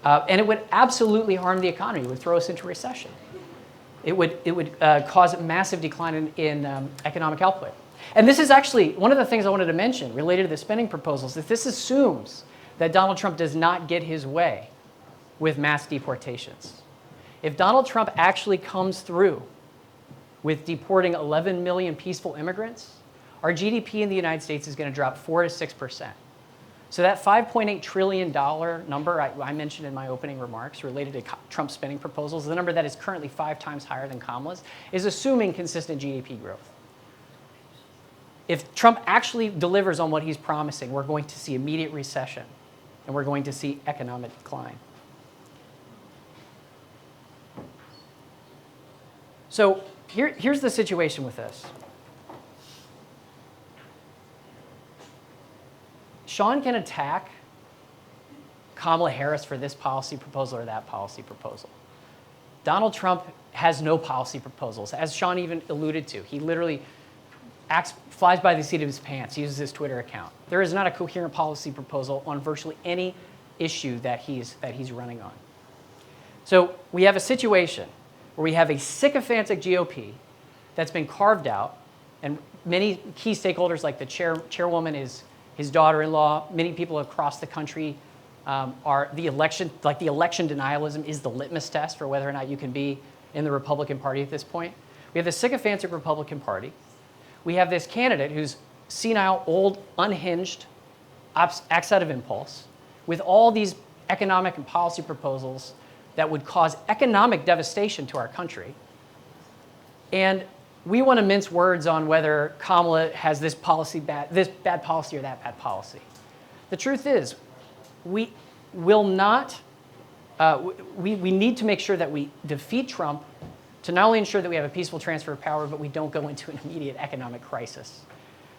And it would absolutely harm the economy. It would throw us into recession. It would cause a massive decline in economic output. And this is actually one of the things I wanted to mention related to the spending proposals, that this assumes that Donald Trump does not get his way with mass deportations. If Donald Trump actually comes through with deporting 11 million peaceful immigrants, our GDP in the United States is going to drop 4 to 6%. So that $5.8 trillion number I mentioned in my opening remarks related to Trump's spending proposals, the number that is currently 5 times higher than Kamala's, is assuming consistent GDP growth. If Trump actually delivers on what he's promising, we're going to see immediate recession, and we're going to see economic decline. So here's the situation with this. Sean can attack Kamala Harris for this policy proposal or that policy proposal. Donald Trump has no policy proposals, as Sean even alluded to. He literally flies by the seat of his pants, uses his Twitter account. There is not a coherent policy proposal on virtually any issue that he's running on. So we have a situation where we have a sycophantic GOP that's been carved out, and many key stakeholders like the chairwoman is his daughter-in-law, many people across the country are the election denialism is the litmus test for whether or not you can be in the Republican Party at this point. We have the sycophantic Republican Party. We have this candidate who's senile, old, unhinged, acts out of impulse, with all these economic and policy proposals that would cause economic devastation to our country. And we want to mince words on whether Kamala has this bad policy or that bad policy. The truth is, we will not, we need to make sure that we defeat Trump to not only ensure that we have a peaceful transfer of power, but we don't go into an immediate economic crisis.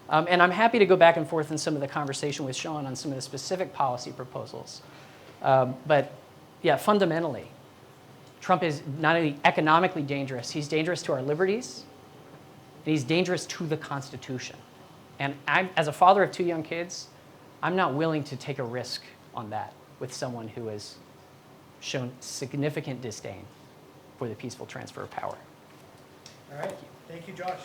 And I'm happy to go back and forth in some of the conversation with Sean on some of the specific policy proposals. But yeah, fundamentally, Trump is not only economically dangerous, he's dangerous to our liberties, and he's dangerous to the Constitution. And as a father of 2 young kids, I'm not willing to take a risk on that with someone who has shown significant disdain for the peaceful transfer of power. All right. Thank you, Josh.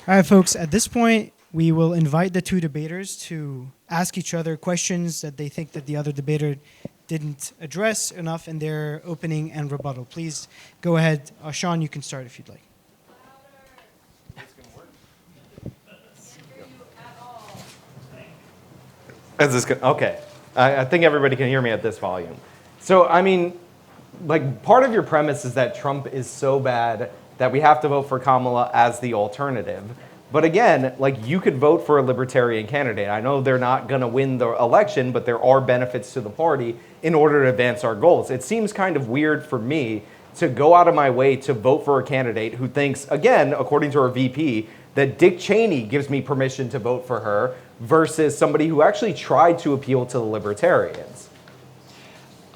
All right, folks. At this point, we will invite the two debaters to ask each other questions that they think that the other debater didn't address enough in their opening and rebuttal. Please go ahead. Sean, you can start if you'd like. Is this good? Okay. I think everybody can hear me at this volume. So, I mean, like, part of your premise is that Trump is so bad that we have to vote for Kamala as the alternative. But again, like, you could vote for a Libertarian candidate. I know they're not going to win the election, but there are benefits to the party in order to advance our goals. It seems kind of weird for me to go out of my way to vote for a candidate who thinks, again, according to our VP, that Dick Cheney gives me permission to vote for her versus somebody who actually tried to appeal to the Libertarians.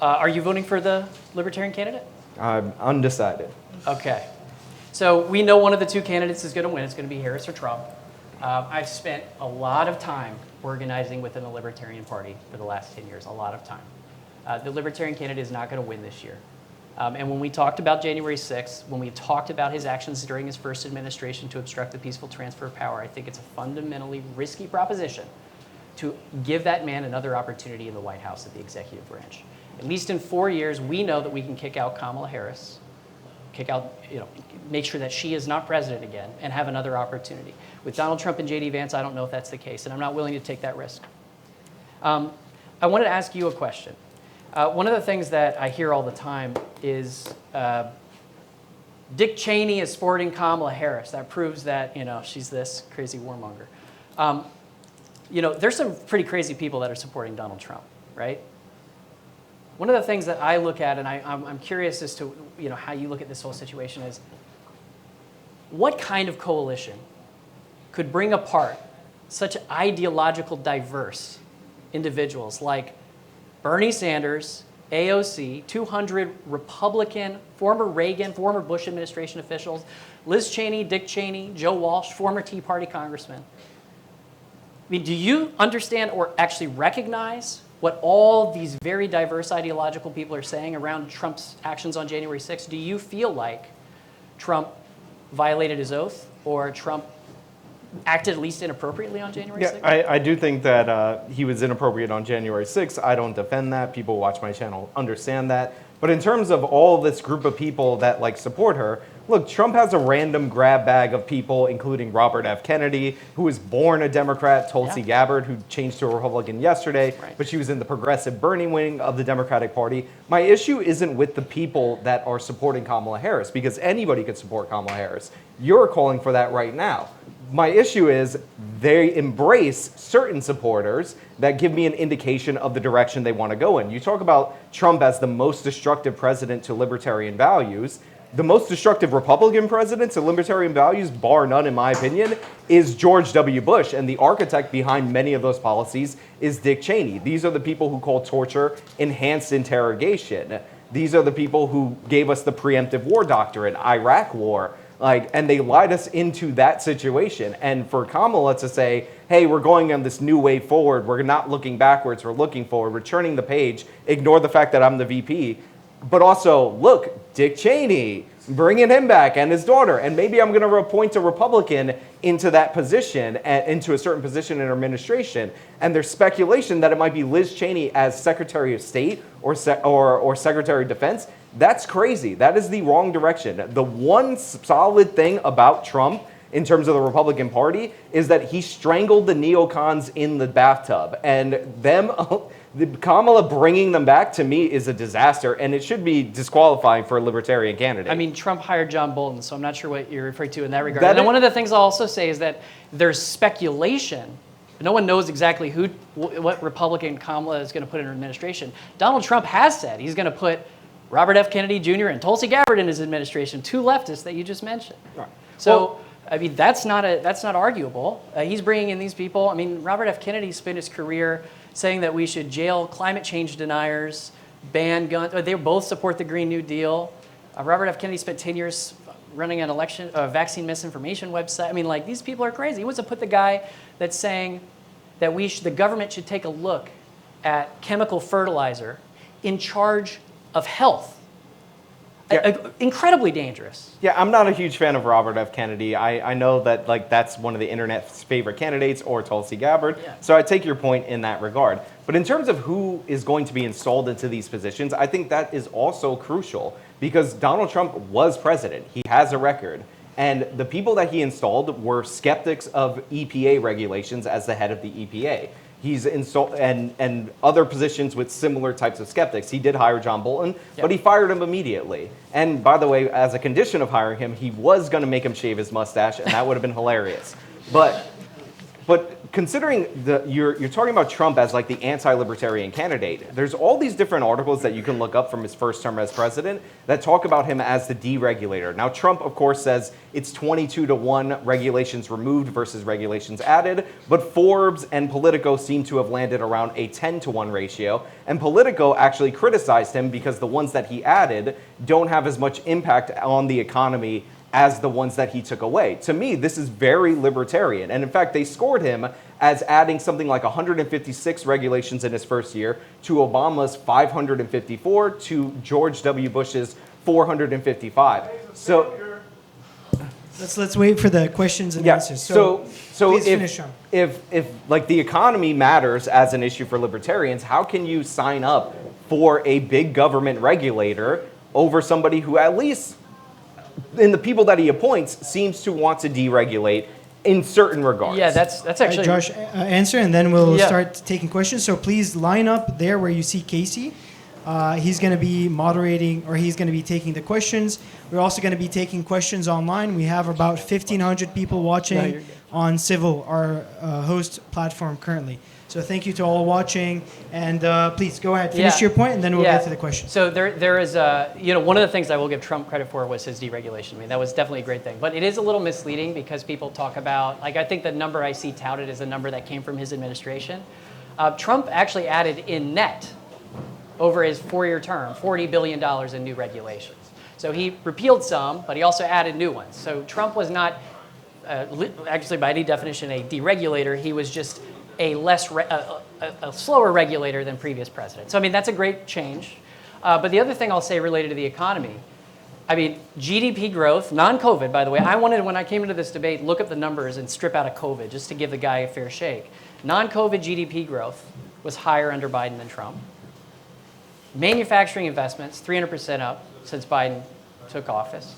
Are you voting for the Libertarian candidate? I'm undecided. Okay. So we know one of the two candidates is going to win. It's going to be Harris or Trump. I've spent a lot of time organizing within the Libertarian Party for the last 10 years, a lot of time. The Libertarian candidate is not going to win this year. And when we talked about January 6th, when we talked about his actions during his first administration to obstruct the peaceful transfer of power, I think it's a fundamentally risky proposition to give that man another opportunity in the White House at the executive branch. At least in 4 years, we know that we can kick out Kamala Harris, make sure that she is not president again, and have another opportunity. With Donald Trump and J.D. Vance, I don't know if that's the case, and I'm not willing to take that risk. I wanted to ask you a question. One of the things that I hear all the time is Dick Cheney is supporting Kamala Harris. That proves that she's this crazy warmonger. There's some pretty crazy people that are supporting Donald Trump, right? One of the things that I look at, and I'm curious as to how you look at this whole situation, is what kind of coalition could bring apart such ideological diverse individuals like Bernie Sanders, AOC, 200 Republican, former Reagan, former Bush administration officials, Liz Cheney, Dick Cheney, Joe Walsh, former Tea Party congressman. I mean, do you understand or actually recognize what all these very diverse ideological people are saying around Trump's actions on January 6th? Do you feel like Trump violated his oath or Trump acted at least inappropriately on January 6th? Yeah, I do think that he was inappropriate on January 6th. I don't defend that. People who watch my channel understand that. But in terms of all this group of people that support her, look, Trump has a random grab bag of people, including Robert F. Kennedy, who was born a Democrat, Tulsi Gabbard, who changed to a Republican yesterday, but she was in the progressive Bernie wing of the Democratic Party. My issue isn't with the people that are supporting Kamala Harris, because anybody could support Kamala Harris. You're calling for that right now. My issue is they embrace certain supporters that give me an indication of the direction they want to go in. You talk about Trump as the most destructive president to libertarian values. The most destructive Republican president to libertarian values, bar none in my opinion, is George W. Bush. And the architect behind many of those policies is Dick Cheney. These are the people who call torture enhanced interrogation. These are the people who gave us the preemptive war doctrine, Iraq war. And they lied us into that situation. And for Kamala to say, hey, we're going on this new way forward, we're not looking backwards, we're looking forward, we're turning the page, ignore the fact that I'm the VP, but also, look, Dick Cheney, bringing him back and his daughter, and maybe I'm going to appoint a Republican into that position, into a certain position in our administration. And there's speculation that it might be Liz Cheney as Secretary of State or Secretary of Defense. That's crazy. That is the wrong direction. The one solid thing about Trump in terms of the Republican Party is that he strangled the neocons in the bathtub. And Kamala bringing them back, to me, is a disaster, and it should be disqualifying for a libertarian candidate. I mean, Trump hired John Bolton, so I'm not sure what you're referring to in that regard. And one of the things I'll also say is that there's speculation. No one knows exactly what Republican Kamala is going to put in her administration. Donald Trump has said he's going to put Robert F. Kennedy Jr. and Tulsi Gabbard in his administration, two leftists that you just mentioned. Right. So, I mean, that's not arguable. He's bringing in these people. I mean, Robert F. Kennedy spent his career saying that we should jail climate change deniers, ban guns. They both support the Green New Deal. Robert F. Kennedy spent 10 years running an vaccine misinformation website. I mean, these people are crazy. He wants to put the guy that's saying that the government should take a look at chemical fertilizer in charge of health. Incredibly dangerous. Yeah, I'm not a huge fan of Robert F. Kennedy. I know that that's one of the internet's favorite candidates, or Tulsi Gabbard. Yeah. So I take your point in that regard. But in terms of who is going to be installed into these positions, I think that is also crucial because Donald Trump was president. He has a record. And the people that he installed were skeptics of EPA regulations as the head of the EPA. He's installed and other positions with similar types of skeptics. He did hire John Bolton, but he fired him immediately. And by the way, as a condition of hiring him, he was going to make him shave his mustache, and that would have been hilarious. But considering you're talking about Trump as like the anti-libertarian candidate, there's all these different articles that you can look up from his first term as president that talk about him as the deregulator. Now, Trump, of course, says it's 22-1 regulations removed versus regulations added, but Forbes and Politico seem to have landed around a 10-1 ratio. And Politico actually criticized him because the ones that he added don't have as much impact on the economy as the ones that he took away. To me, this is very libertarian. And in fact, they scored him as adding something like 156 regulations in his first year to Obama's 554 to George W. Bush's 455. So Let's wait for the questions and yeah, answers. so please finish, Sean. if like the economy matters as an issue for libertarians, how can you sign up for a big government regulator over somebody who at least in the people that he appoints seems to want to deregulate in certain regards? Yeah, that's actually... Josh, answer, and then we'll start taking questions. So please line up there where you see Casey. He's going to be moderating, or he's going to be taking the questions. We're also going to be taking questions online. We have about 1,500 people watching on Civil, our host platform currently. So thank you to all watching, and please go ahead, finish your point, and then we'll get to the questions. So there is one of the things I will give Trump credit for was his deregulation. I mean, that was definitely a great thing. But it is a little misleading because people talk about, like, I think the number I see touted is a number that came from his administration. Trump actually added in net over his 4-year term $40 billion in new regulations. So he repealed some, but he also added new ones. So Trump was not actually by any definition a deregulator. He was just a slower regulator than previous presidents. So I mean, that's a great change. But the other thing I'll say related to the economy, I mean, GDP growth, non-COVID, by the way, I wanted, when I came into this debate, look up the numbers and strip out of COVID just to give the guy a fair shake. Non-COVID GDP growth was higher under Biden than Trump. Manufacturing investments, 300% up since Biden took office.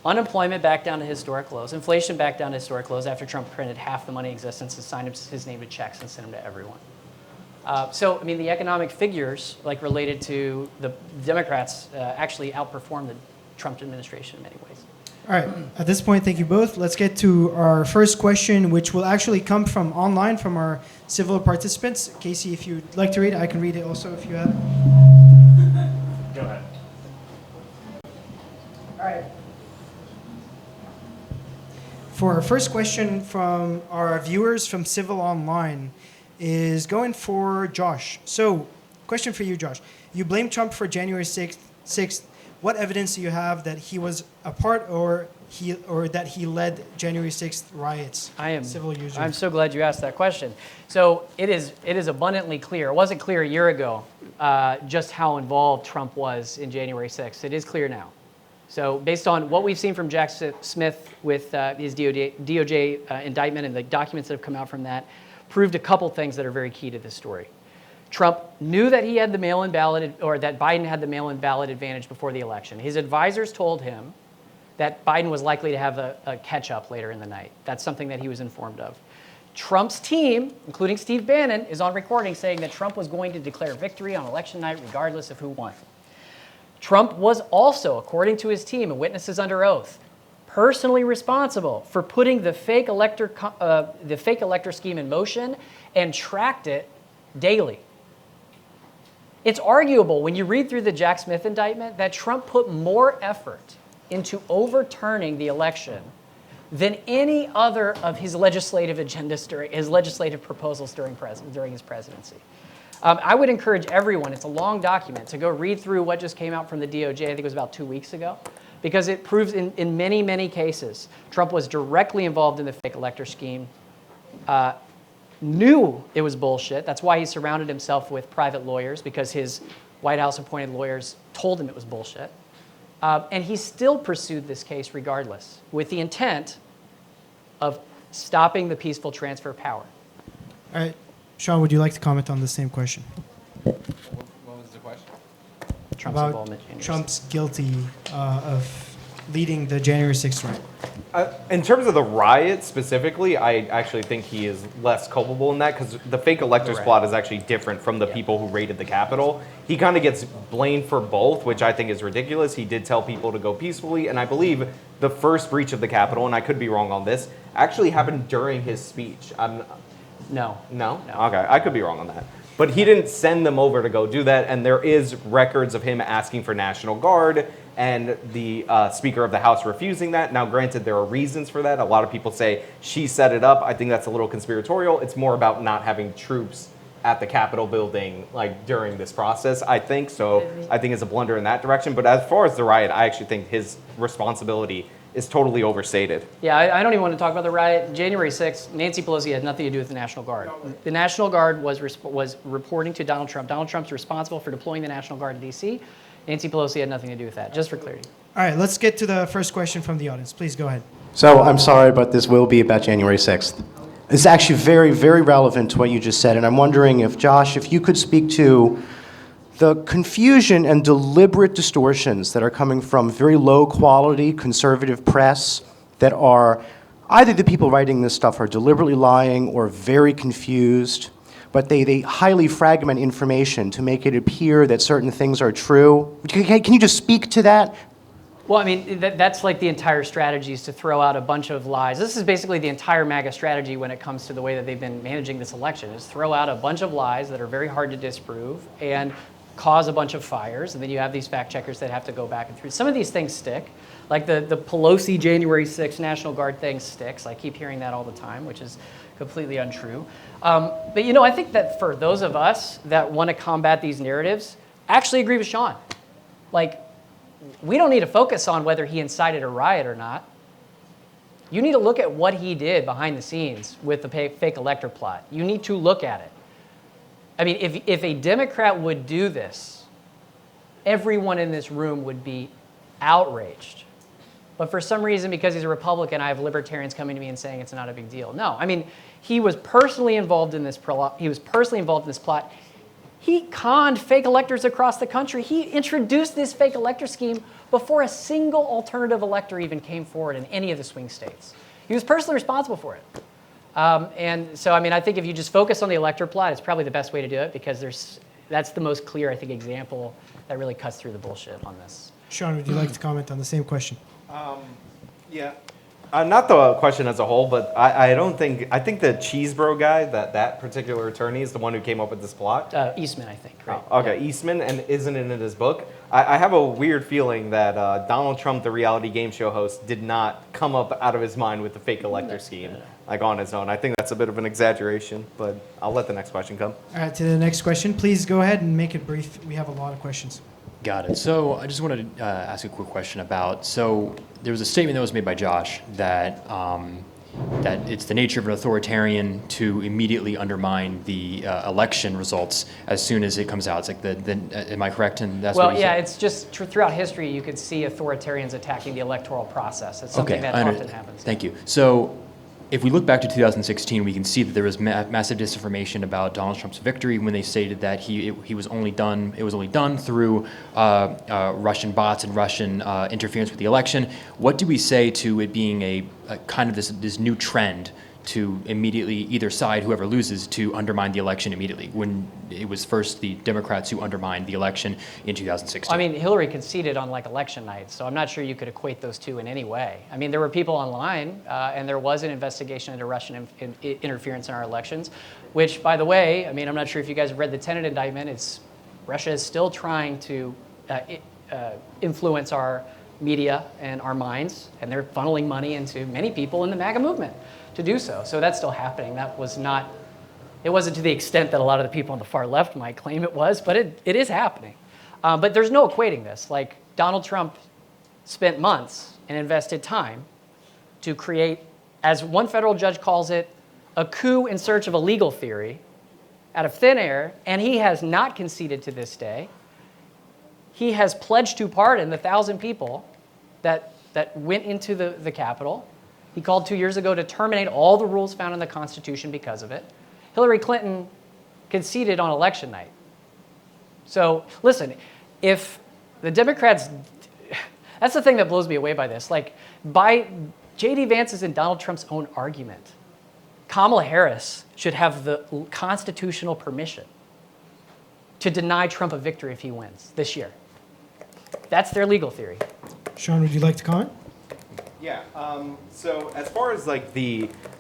Unemployment back down to historic lows. Inflation back down to historic lows after Trump printed half the money in existence and signed his name to checks and sent them to everyone. So, I mean, the economic figures, like related to the Democrats, actually outperformed the Trump administration in many ways. All right. At this point, thank you both. Let's get to our first question, which will actually come from online from our Civil participants. Casey, if you'd like to read it, I can read it also if you have it. Go ahead. All right. For our first question from our viewers from Civil Online is going for Josh. So, question for you, Josh. You blame Trump for January 6th. What evidence do you have that he was a part or that he led January 6th riots? Civil users. I'm so glad you asked that question. So it is abundantly clear. It wasn't clear a year ago just how involved Trump was in January 6th. It is clear now. So based on what we've seen from Jack Smith with his DOJ indictment and the documents that have come out from that, proved a couple things that are very key to this story. Trump knew that he had the mail-in ballot, or that Biden had the mail-in ballot advantage before the election. His advisors told him that Biden was likely to have a catch-up later in the night. That's something that he was informed of. Trump's team, including Steve Bannon, is on recording saying that Trump was going to declare victory on election night regardless of who won. Trump was also, according to his team and witnesses under oath, personally responsible for putting the fake elector scheme in motion and tracked it daily. It's arguable when you read through the Jack Smith indictment that Trump put more effort into overturning the election than any other of his legislative agendas his legislative proposals during his presidency. I would encourage everyone, it's a long document, to go read through what just came out from the DOJ, I think it was about 2 weeks ago, because it proves in many, many cases, Trump was directly involved in the fake elector scheme, knew it was bullshit. That's why he surrounded himself with private lawyers, because his White House appointed lawyers told him it was bullshit. And he still pursued this case regardless, with the intent of stopping the peaceful transfer of power. All right. Sean, would you like to comment on the same question? What was the question? Trump's About involvement in January Trump's guilty of leading the January 6th riot. In terms of the riot specifically, I actually think he is less culpable in that because the fake electors plot is actually different from the people who raided the Capitol. He kind of gets blamed for both, which I think is ridiculous. He did tell people to go peacefully, and I believe the first breach of the Capitol, and I could be wrong on this, actually happened during his speech. No. No? Okay, I could be wrong on that. But he didn't send them over to go do that, and there is records of him asking for National Guard and the Speaker of the House refusing that. Now, granted, there are reasons for that. A lot of people say she set it up. I think that's a little conspiratorial. It's more about not having troops at the Capitol building like during this process, I think. So I think it's a blunder in that direction. But as far as the riot, I actually think his responsibility is totally overstated. Yeah, I don't even want to talk about the riot. January 6th, Nancy Pelosi had nothing to do with the National Guard. The National Guard was reporting to Donald Trump. Donald Trump's responsible for deploying the National Guard to D.C. Nancy Pelosi had nothing to do with that, just for clarity. All right, let's get to the first question from the audience. Please go ahead. So I'm sorry, but this will be about January 6th. It's actually very, very relevant to what you just said, and I'm wondering if, Josh, if you could speak to the confusion and deliberate distortions that are coming from very low-quality conservative press that are either the people writing this stuff are deliberately lying or very confused, but they highly fragment information to make it appear that certain things are true. Can you just speak to that? Well, I mean, that's like the entire strategy is to throw out a bunch of lies. This is basically the entire MAGA strategy when it comes to the way that they've been managing this election, is throw out a bunch of lies that are very hard to disprove and cause a bunch of fires, and then you have these fact checkers that have to go back and through. Some of these things stick, like the Pelosi January 6th National Guard thing sticks. I keep hearing that all the time, which is completely untrue. But you know, I think that for those of us that want to combat these narratives, I actually agree with Sean. Like, we don't need to focus on whether he incited a riot or not. You need to look at what he did behind the scenes with the fake elector plot. You need to look at it. I mean, if a Democrat would do this, everyone in this room would be outraged. But for some reason, because he's a Republican, I have libertarians coming to me and saying it's not a big deal. No, I mean, he was personally involved in this plot. He conned fake electors across the country. He introduced this fake elector scheme before a single alternative elector even came forward in any of the swing states. He was personally responsible for it. And so, I mean, I think if you just focus on the elector plot, it's probably the best way to do it because that's the most clear, I think, example that really cuts through the bullshit on this. Sean, would you like to comment on the same question? Yeah. Not the question as a whole, but I think the Cheesebro guy, that particular attorney, is the one who came up with this plot. Eastman, I think, right? Oh, okay, yeah. Eastman, and isn't it in his book? I have a weird feeling that Donald Trump, the reality game show host, did not come up out of his mind with the fake elector scheme, like on his own. I think that's a bit of an exaggeration, but I'll let the next question come. All right, to the next question. Please go ahead and make it brief. We have a lot of questions. Got it. So I just wanted to ask a quick question about, so there was a statement that was made by Josh that that it's the nature of an authoritarian to immediately undermine the election results as soon as it comes out. It's like am I correct? And that's well, what yeah, it's just throughout history you could see authoritarians attacking the electoral process. It's something that often happens. Thank you. So if we look back to 2016, we can see that there was massive disinformation about Donald Trump's victory when they stated that it was only done through Russian bots and Russian interference with the election. What do we say to it being a kind of this new trend to immediately, either side, whoever loses, to undermine the election immediately, when it was first the Democrats who undermined the election in 2016? I mean, Hillary conceded on like election night, so I'm not sure you could equate those two in any way. I mean, there were people online, and there was an investigation into Russian interference in our elections, which, by the way, I mean, I'm not sure if you guys have read the Tenet indictment. Russia is still trying to influence our media and our minds, and they're funneling money into many people in the MAGA movement to do so. So that's still happening. It wasn't to the extent that a lot of the people on the far left might claim it was, but it is happening. But there's no equating this. Like, Donald Trump spent months and invested time to create, as one federal judge calls it, a coup in search of a legal theory out of thin air, and he has not conceded to this day. he has pledged to pardon the 1,000 people that went into the Capitol. He called 2 years ago to terminate all the rules found in the Constitution because of it. Hillary Clinton conceded on election night. So listen, if the Democrats, that's the thing that blows me away by this. Like, by J.D. Vance's and Donald Trump's own argument, Kamala Harris should have the constitutional permission to deny Trump a victory if he wins this year. That's their legal theory. Sean, would you like to comment? Yeah. So as far as like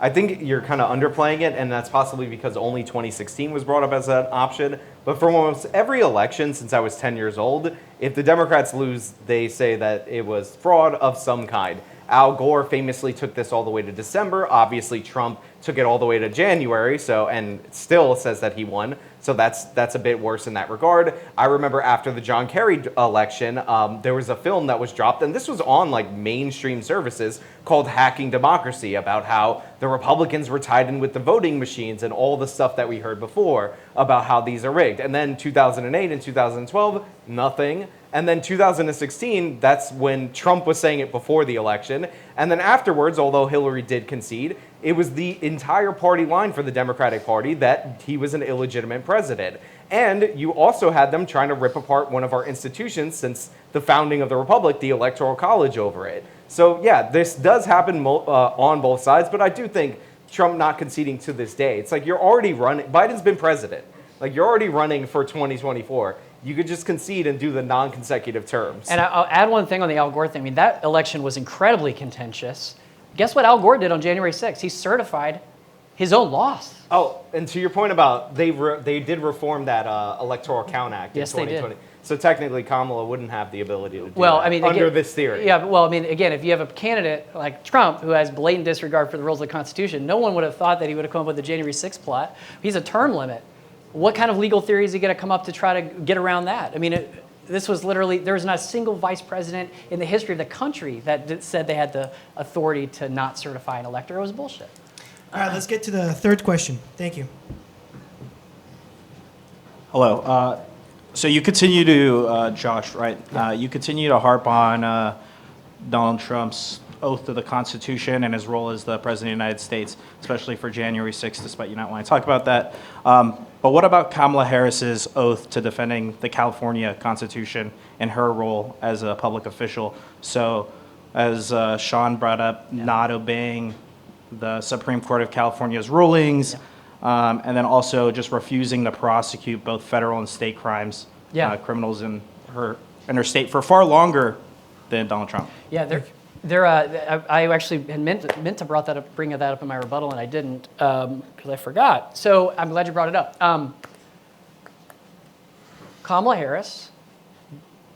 I think you're kind of underplaying it, and that's possibly because only 2016 was brought up as an option. But for almost every election since I was 10 years old, if the Democrats lose, they say that it was fraud of some kind. Al Gore famously took this all the way to December. Obviously, Trump took it all the way to January, and still says that he won. So that's a bit worse in that regard. I remember after the John Kerry election, there was a film that was dropped, and this was on like mainstream services, called Hacking Democracy, about how the Republicans were tied in with the voting machines and all the stuff that we heard before about how these are rigged. And then 2008 and 2012, nothing. And then 2016, that's when Trump was saying it before the election. And then afterwards, although Hillary did concede, it was the entire party line for the Democratic Party that he was an illegitimate president. And you also had them trying to rip apart one of our institutions since the founding of the Republic, the Electoral College, over it. So yeah, this does happen on both sides, but I do think Trump not conceding to this day, it's like you're already running, Biden's been president. Like, you're already running for 2024. You could just concede and do the non-consecutive terms. And I'll add one thing on the Al Gore thing. I mean, that election was incredibly contentious. Guess what Al Gore did on January 6th? He certified his own loss. Oh, and to your point about they did reform that Electoral Count Act in 2020. They did. So technically, Kamala wouldn't have the ability to do Well, that I mean, under again, this theory. Yeah, well, I mean, again, if you have a candidate like Trump who has blatant disregard for the rules of the Constitution, no one would have thought that he would have come up with the January 6th plot. He's a term limit. What kind of legal theory is he going to come up to try to get around that? I mean, this was literally, there was not a single vice president in the history of the country that said they had the authority to not certify an elector. It was bullshit. All right, let's get to the third question. Thank you. Hello. So you continue to, Josh, right? You continue to harp on Donald Trump's oath to the Constitution and his role as the President of the United States, especially for January 6th, despite you not wanting to talk about that. But what about Kamala Harris's oath to defending the California Constitution and her role as a public official? So as Sean brought up, not obeying the Supreme Court of California's rulings, and then also just refusing to prosecute both federal and state crimes, criminals in her state for far longer than Donald Trump. Yeah, I actually had meant to bring that up in my rebuttal, and I didn't because I forgot. So I'm glad you brought it up. Kamala Harris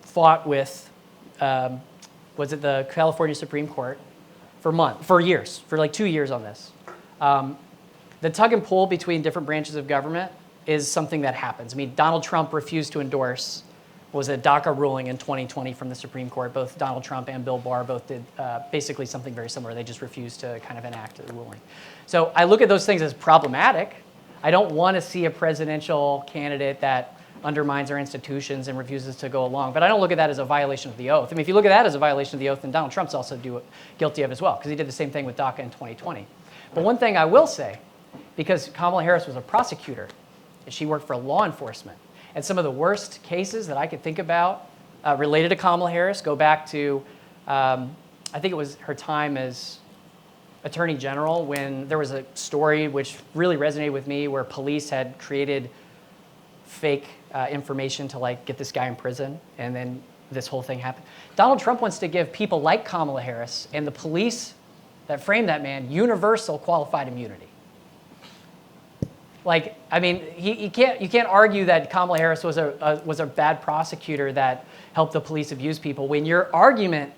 fought with, was it the California Supreme Court for years, for like 2 years on this. The tug and pull between different branches of government is something that happens. I mean, Donald Trump refused to endorse was a DACA ruling in 2020 from the Supreme Court. Both Donald Trump and Bill Barr both did basically something very similar. They just refused to kind of enact the ruling. So I look at those things as problematic. I don't want to see a presidential candidate that undermines our institutions and refuses to go along. But I don't look at that as a violation of the oath. I mean, if you look at that as a violation of the oath, then Donald Trump's also guilty of as well, because he did the same thing with DACA in 2020. But one thing I will say, because Kamala Harris was a prosecutor, and she worked for law enforcement, and some of the worst cases that I could think about related to Kamala Harris go back to, I think it was her time as Attorney General, when there was a story which really resonated with me where police had created fake information to like get this guy in prison, and then this whole thing happened. Donald Trump wants to give people like Kamala Harris and the police that framed that man universal qualified immunity. Like, I mean, you can't argue that Kamala Harris was a bad prosecutor that helped the police abuse people when your argument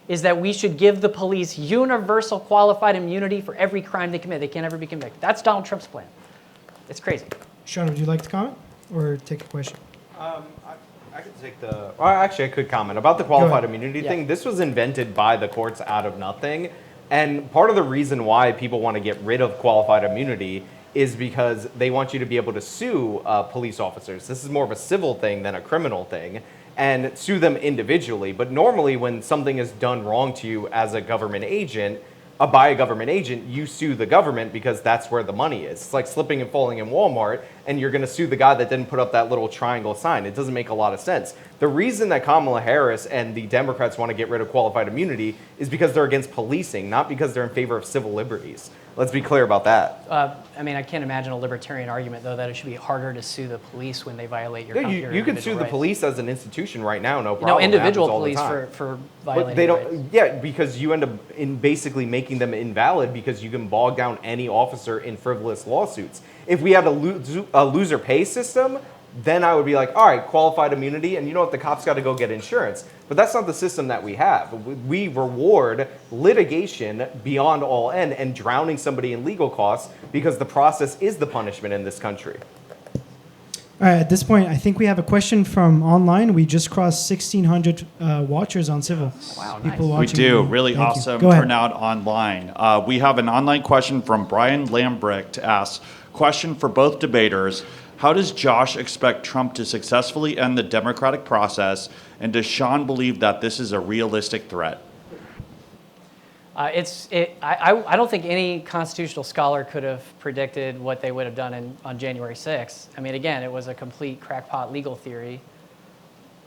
is that we should give the police universal qualified immunity for every crime they commit. They can't ever be convicted. That's Donald Trump's plan. It's crazy. Sean, would you like to comment or take a question? I could take the. Well, actually, I could comment about the qualified immunity thing. This was invented by the courts out of nothing, and part of the reason why people want to get rid of qualified immunity is because they want you to be able to sue police officers. This is more of a civil thing than a criminal thing. and sue them individually. But normally when something is done wrong to you as a government agent, by a government agent, you sue the government because that's where the money is. It's like slipping and falling in Walmart, and you're going to sue the guy that didn't put up that little triangle sign. It doesn't make a lot of sense. The reason that Kamala Harris and the Democrats want to get rid of qualified immunity is because they're against policing, not because they're in favor of civil liberties. Let's be clear about that. I mean, I can't imagine a libertarian argument, though, that it should be harder to sue the police when they violate your Yeah, your you can individual sue the rights. police as an institution right now, no problem. No, It individual happens all the police time. for violating But they don't. rights. Yeah, because you end up in basically making them invalid because you can bog down any officer in frivolous lawsuits. If we had a loser pay system, then I would be like, all right, qualified immunity, and you know what, the cops got to go get insurance. But that's not the system that we have. We reward litigation beyond all end and drowning somebody in legal costs because the process is the punishment in this country. All right, at this point, I think we have a question from online. We just crossed 1,600 watchers on Civil. Wow, People nice. We watching. do. Really Thank you. awesome Go ahead. turnout online. We have an online question from Brian Lambrecht asks, question for both debaters. How does Josh expect Trump to successfully end the democratic process? And does Sean believe that this is a realistic threat? I don't think any constitutional scholar could have predicted what they would have done on January 6th. I mean, again, it was a complete crackpot legal theory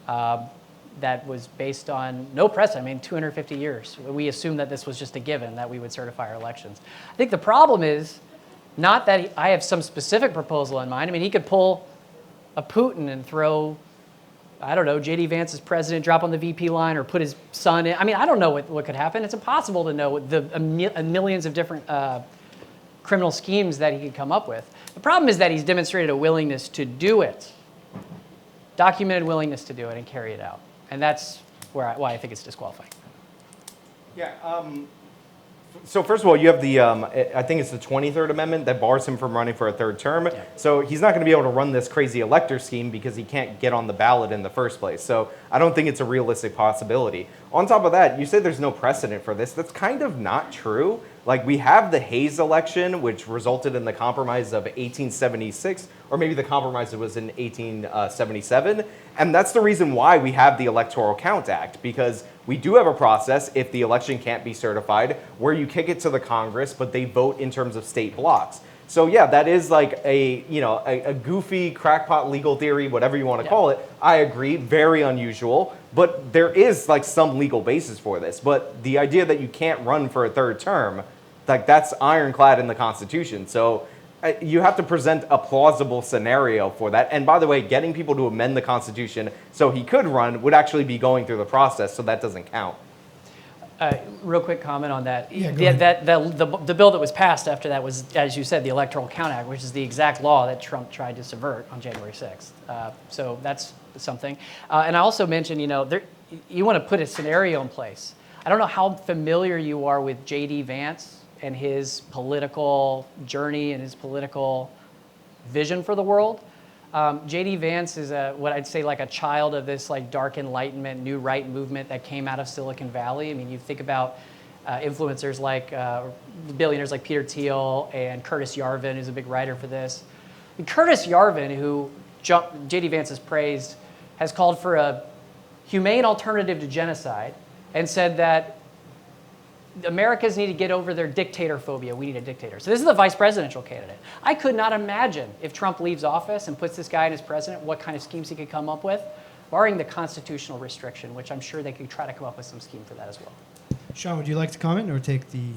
that was based on no precedent. I mean, 250 years. We assumed that this was just a given, that we would certify our elections. I think the problem is not that I have some specific proposal in mind. I mean, he could pull a Putin and throw, I don't know, J.D. Vance as president, drop on the VP line, or put his son in. I mean, I don't know what could happen. It's impossible to know the millions of different criminal schemes that he could come up with. The problem is that he's demonstrated a willingness to do it, documented willingness to do it and carry it out. And that's why I think it's disqualifying. Yeah. So first of all, you have the, I think it's the 23rd Amendment that bars him from running for a third term. Yeah. So he's not going to be able to run this crazy elector scheme because he can't get on the ballot in the first place. So I don't think it's a realistic possibility. On top of that, you say there's no precedent for this. That's kind of not true. Like, we have the Hayes election, which resulted in the compromise of 1876, or maybe the compromise was in 1877. And that's the reason why we have the Electoral Count Act, because we do have a process, if the election can't be certified, where you kick it to the Congress, but they vote in terms of state blocks. So yeah, that is like a goofy crackpot legal theory, whatever you want to call it. I agree, very unusual, but there is like some legal basis for this. But the idea that you can't run for a third term, like, that's ironclad in the Constitution. So you have to present a plausible scenario for that. And by the way, getting people to amend the Constitution so he could run would actually be going through the process, so that doesn't count. Real quick comment on that. Yeah, go ahead. The bill that was passed after that was, as you said, the Electoral Count Act, which is the exact law that Trump tried to subvert on January 6th. So that's something. And I also mentioned, you want to put a scenario in place. I don't know how familiar you are with J.D. Vance and his political journey and his political vision for the world. J.D. Vance is what I'd say like a child of this like dark enlightenment, new right movement that came out of Silicon Valley. I mean, you think about influencers like billionaires like Peter Thiel and Curtis Yarvin, who's a big writer for this. And Curtis Yarvin, who J.D. Vance has praised, has called for a humane alternative to genocide and said that Americans need to get over their dictator phobia. We need a dictator. So this is the vice presidential candidate. I could not imagine if Trump leaves office and puts this guy in as president, what kind of schemes he could come up with, barring the constitutional restriction, which I'm sure they could try to come up with some scheme for that as well. Sean, would you like to comment or take the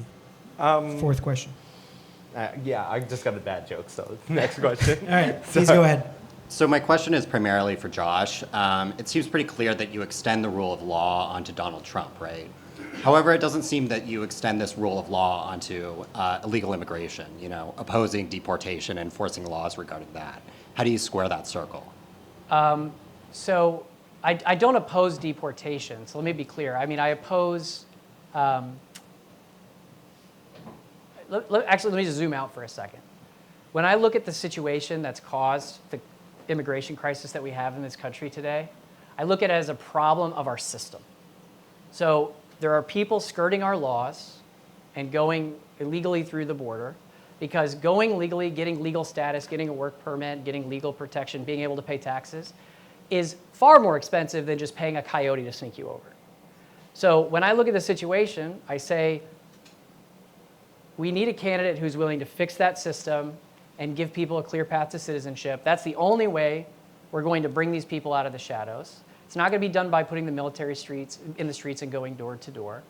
fourth question? Yeah, I just got a bad joke, so next question. All right, please go ahead. So my question is primarily for Josh. It seems pretty clear that you extend the rule of law onto Donald Trump, right? However, it doesn't seem that you extend this rule of law onto illegal immigration, opposing deportation and enforcing laws regarding that. How do you square that circle? So I don't oppose deportation. So let me be clear. I mean, I oppose... Actually, let me just zoom out for a second. When I look at the situation that's caused the immigration crisis that we have in this country today, I look at it as a problem of our system. So there are people skirting our laws and going illegally through the border, because going legally, getting legal status, getting a work permit, getting legal protection, being able to pay taxes, is far more expensive than just paying a coyote to sneak you over. So when I look at the situation, I say, we need a candidate who's willing to fix that system and give people a clear path to citizenship. That's the only way we're going to bring these people out of the shadows. It's not going to be done by putting the military in the streets and going door to door.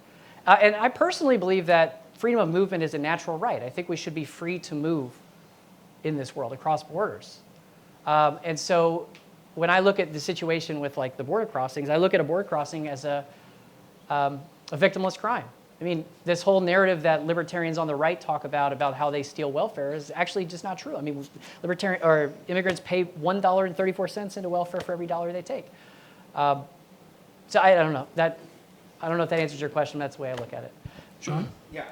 And I personally believe that freedom of movement is a natural right. I think we should be free to move in this world across borders. And so when I look at the situation with like the border crossings, I look at a border crossing as a victimless crime. I mean, this whole narrative that libertarians on the right talk about how they steal welfare is actually just not true. I mean, immigrants pay $1.34 into welfare for every dollar they take. So I don't know. I don't know if that answers your question. That's the way I look at it. Sean? Yeah.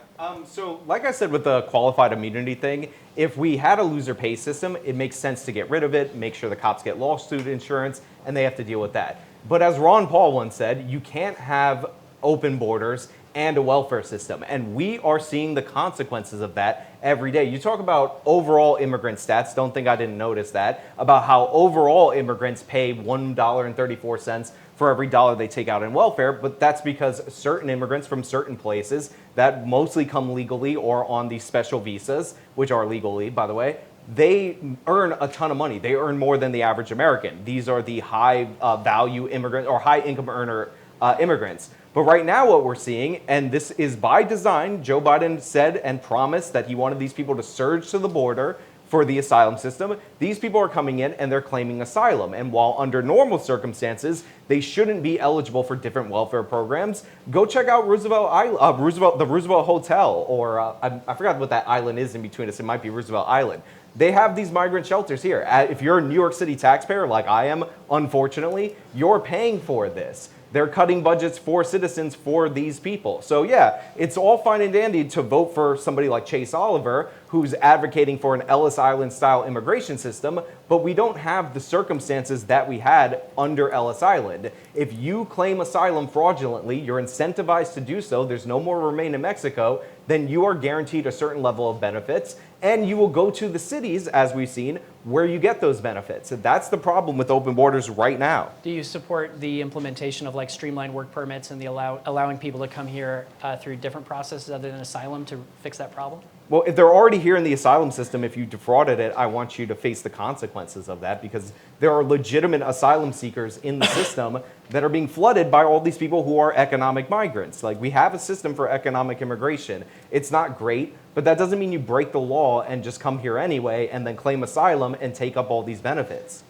So like I said with the qualified immunity thing, if we had a loser pay system, it makes sense to get rid of it, make sure the cops get lawsuit insurance, and they have to deal with that. But as Ron Paul once said, you can't have open borders and a welfare system. And we are seeing the consequences of that every day. You talk about overall immigrant stats, don't think I didn't notice that, about how overall immigrants pay $1.34 for every dollar they take out in welfare, but that's because certain immigrants from certain places that mostly come legally or on these special visas, which are legally, by the way, they earn a ton of money. They earn more than the average American. These are the high value immigrant or high income earner immigrants. But right now what we're seeing, and this is by design, Joe Biden said and promised that he wanted these people to surge to the border for the asylum system. These people are coming in and they're claiming asylum. And while under normal circumstances, they shouldn't be eligible for different welfare programs, go check out the Roosevelt Hotel, or I forgot what that island is in between us. It might be Roosevelt Island. They have these migrant shelters here. If you're a New York City taxpayer like I am, unfortunately, you're paying for this. They're cutting budgets for citizens for these people. So yeah, it's all fine and dandy to vote for somebody like Chase Oliver, who's advocating for an Ellis Island style immigration system, but we don't have the circumstances that we had under Ellis Island. If you claim asylum fraudulently, you're incentivized to do so, there's no more remain in Mexico, then you are guaranteed a certain level of benefits, and you will go to the cities, as we've seen, where you get those benefits. So that's the problem with open borders right now. Do you support the implementation of like streamlined work permits and the allowing people to come here through different processes other than asylum to fix that problem? Well, if they're already here in the asylum system, if you defrauded it, I want you to face the consequences of that, because there are legitimate asylum seekers in the system that are being flooded by all these people who are economic migrants. Like, we have a system for economic immigration. It's not great, but that doesn't mean you break the law and just come here anyway and then claim asylum and take up all these benefits.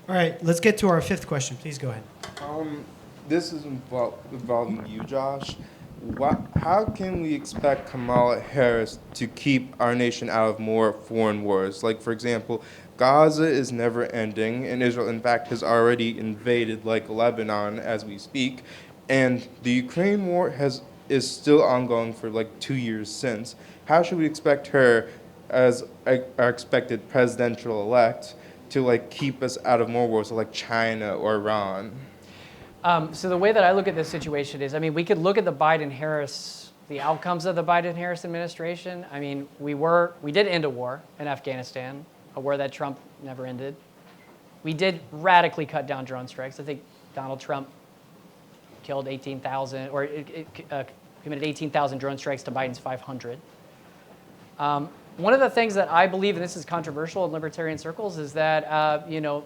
All right, let's get to our fifth question. Please go ahead. This is involving you, Josh. How can we expect Kamala Harris to keep our nation out of more foreign wars? Like, for example, Gaza is never ending, and Israel, in fact, has already invaded, like, Lebanon as we speak. And the Ukraine war is still ongoing for, like, 2 years since. How should we expect her, as our expected presidential-elect, to, like, keep us out of more wars, like China or Iran? So the way that I look at this situation is, I mean, we could look at the outcomes of the Biden-Harris administration. I mean, we did end a war in Afghanistan, a war that Trump never ended. We did radically cut down drone strikes. I think Donald Trump killed 18,000, or committed 18,000 drone strikes to Biden's 500. One of the things that I believe, and this is controversial in libertarian circles, is that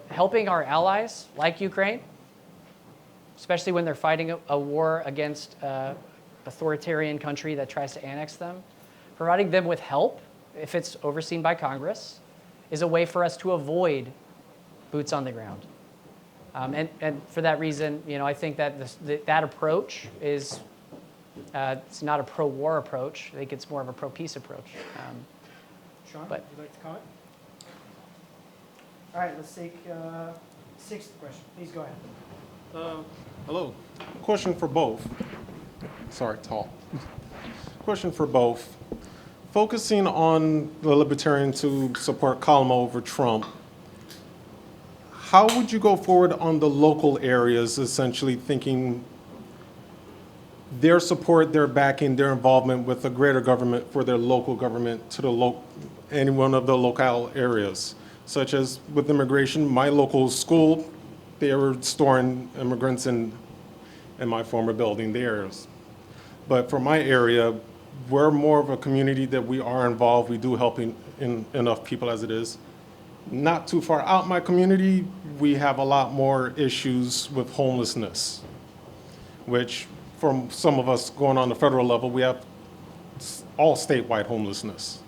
helping our allies like Ukraine, especially when they're fighting a war against an authoritarian country that tries to annex them, providing them with help, if it's overseen by Congress, is a way for us to avoid boots on the ground. And for that reason, I think that that approach is it's not a pro-war approach. I think it's more of a pro-peace approach. Sean, would you like to comment? All right, let's take sixth question. Please go ahead. Hello. Question for both. Sorry, tall. Question for both. Focusing on the Libertarian to support Kamala over Trump, how would you go forward on the local areas, essentially thinking their support, their backing, their involvement with the greater government for their local government to any one of the local areas? such as with immigration, my local school, they were storing immigrants in my former building, theirs. But for my area, we're more of a community that we are involved. We do help in enough people as it is. Not too far out my community, we have a lot more issues with homelessness, which from some of us going on the federal level, we have all statewide homelessness.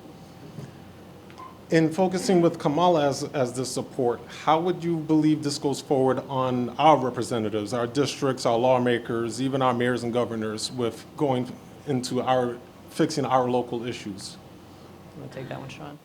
In focusing with Kamala as the support, how would you believe this goes forward on our representatives, our districts, our lawmakers, even our mayors and governors with going into fixing our local issues? You want to take that one, Sean?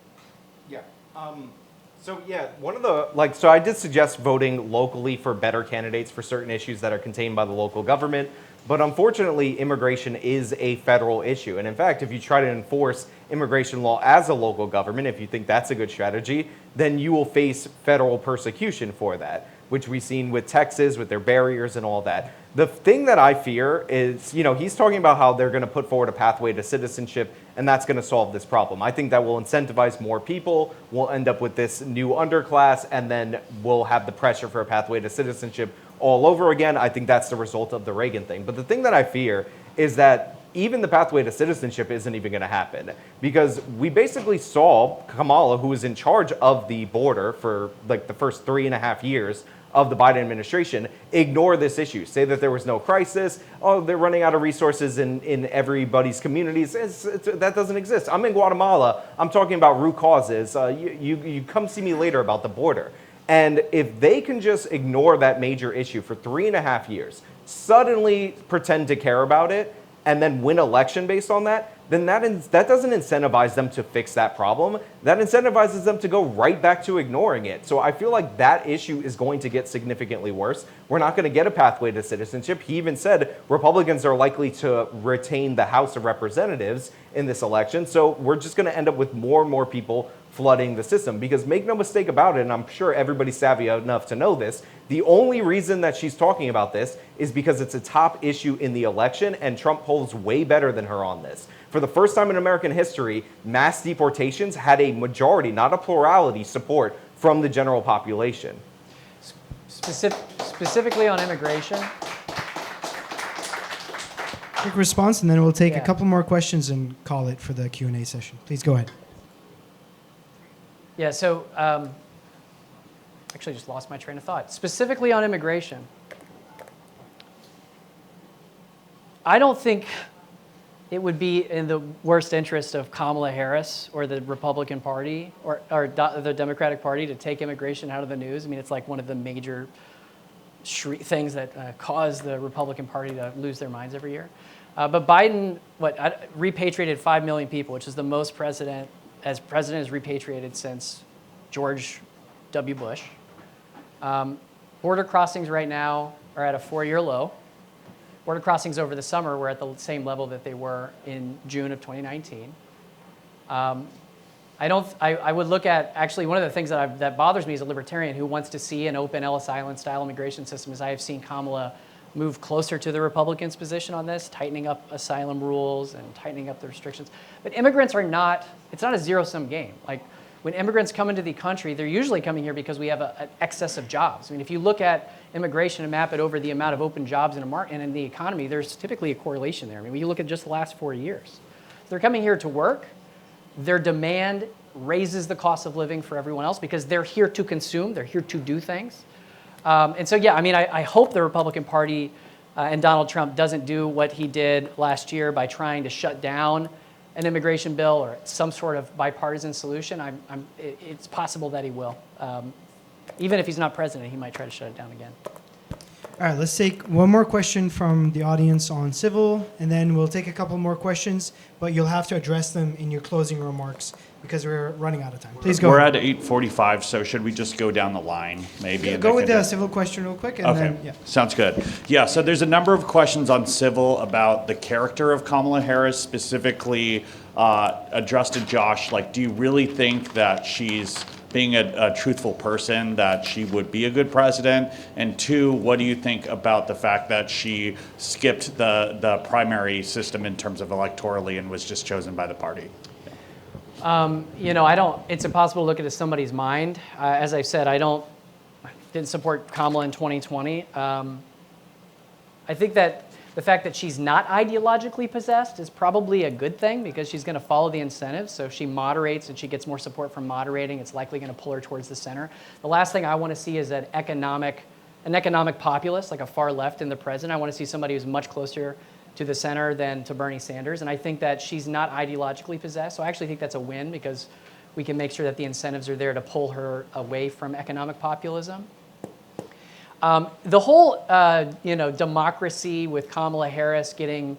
Yeah. One of the, so I did suggest voting locally for better candidates for certain issues that are contained by the local government. But unfortunately, immigration is a federal issue. And in fact, if you try to enforce immigration law as a local government, if you think that's a good strategy, then you will face federal persecution for that, which we've seen with Texas, with their barriers and all that. The thing that I fear is, he's talking about how they're going to put forward a pathway to citizenship, and that's going to solve this problem. I think that will incentivize more people. We'll end up with this new underclass, and then we'll have the pressure for a pathway to citizenship all over again. I think that's the result of the Reagan thing. But the thing that I fear is that even the pathway to citizenship isn't even going to happen, because we basically saw Kamala, who was in charge of the border for like the first 3.5 years of the Biden administration, ignore this issue, say that there was no crisis. Oh, they're running out of resources in everybody's communities. That doesn't exist. I'm in Guatemala. I'm talking about root causes. You come see me later about the border. And if they can just ignore that major issue for 3.5 years, suddenly pretend to care about it, and then win election based on that, then that doesn't incentivize them to fix that problem. That incentivizes them to go right back to ignoring it. So I feel like that issue is going to get significantly worse. We're not going to get a pathway to citizenship. He even said Republicans are likely to retain the House of Representatives in this election. So we're just going to end up with more and more people flooding the system. Because make no mistake about it, and I'm sure everybody's savvy enough to know this, the only reason that she's talking about this is because it's a top issue in the election, and Trump polls way better than her on this. For the first time in American history, mass deportations had a majority, not a plurality, support from the general population. Specifically on immigration. Quick response, and then we'll take a Yeah. couple more questions and call it for the Q&A session. Please go ahead. Yeah, so actually just lost my train of thought. Specifically on immigration, I don't think it would be in the worst interest of Kamala Harris or the Republican Party or the Democratic Party to take immigration out of the news. I mean, it's like one of the major things that cause the Republican Party to lose their minds every year. But Biden, repatriated 5 million people, which is the most president has repatriated since George W. Bush. Border crossings right now are at a 4-year low. Border crossings over the summer were at the same level that they were in June of 2019. I would look at, actually, one of the things that bothers me as a libertarian who wants to see an open Ellis Island style immigration system is I have seen Kamala move closer to the Republicans' position on this, tightening up asylum rules and tightening up the restrictions. But immigrants are not, it's not a zero-sum game. Like, when immigrants come into the country, they're usually coming here because we have an excess of jobs. I mean, if you look at immigration and map it over the amount of open jobs in a market and in the economy, there's typically a correlation there. I mean, when you look at just the last 4 years. They're coming here to work. Their demand raises the cost of living for everyone else because they're here to consume. They're here to do things. And so, yeah, I mean, I hope the Republican Party and Donald Trump doesn't do what he did last year by trying to shut down an immigration bill or some sort of bipartisan solution. It's possible that he will. Even if he's not president, he might try to shut it down again. All right, let's take one more question from the audience on civil, and then we'll take a couple more questions, but you'll have to address them in your closing remarks because we're running out of time. Please go We're ahead. at 8:45, so should we just go down the line, maybe? Yeah, and go they with can the do- civil question real quick, and Okay, then, yeah. sounds good. Yeah, so there's a number of questions on civil about the character of Kamala Harris, specifically addressed to Josh. Like, do you really think that she's being a truthful person, that she would be a good president? And two, what do you think about the fact that she skipped the primary system in terms of electorally and was just chosen by the party? It's impossible to look into somebody's mind. As I said, didn't support Kamala in 2020. I think that the fact that she's not ideologically possessed is probably a good thing because she's going to follow the incentives. So if she moderates and she gets more support from moderating, it's likely going to pull her towards the center. The last thing I want to see is an economic populist, like a far left in the president. I want to see somebody who's much closer to the center than to Bernie Sanders. And I think that she's not ideologically possessed. So I actually think that's a win because we can make sure that the incentives are there to pull her away from economic populism. The whole, democracy with Kamala Harris getting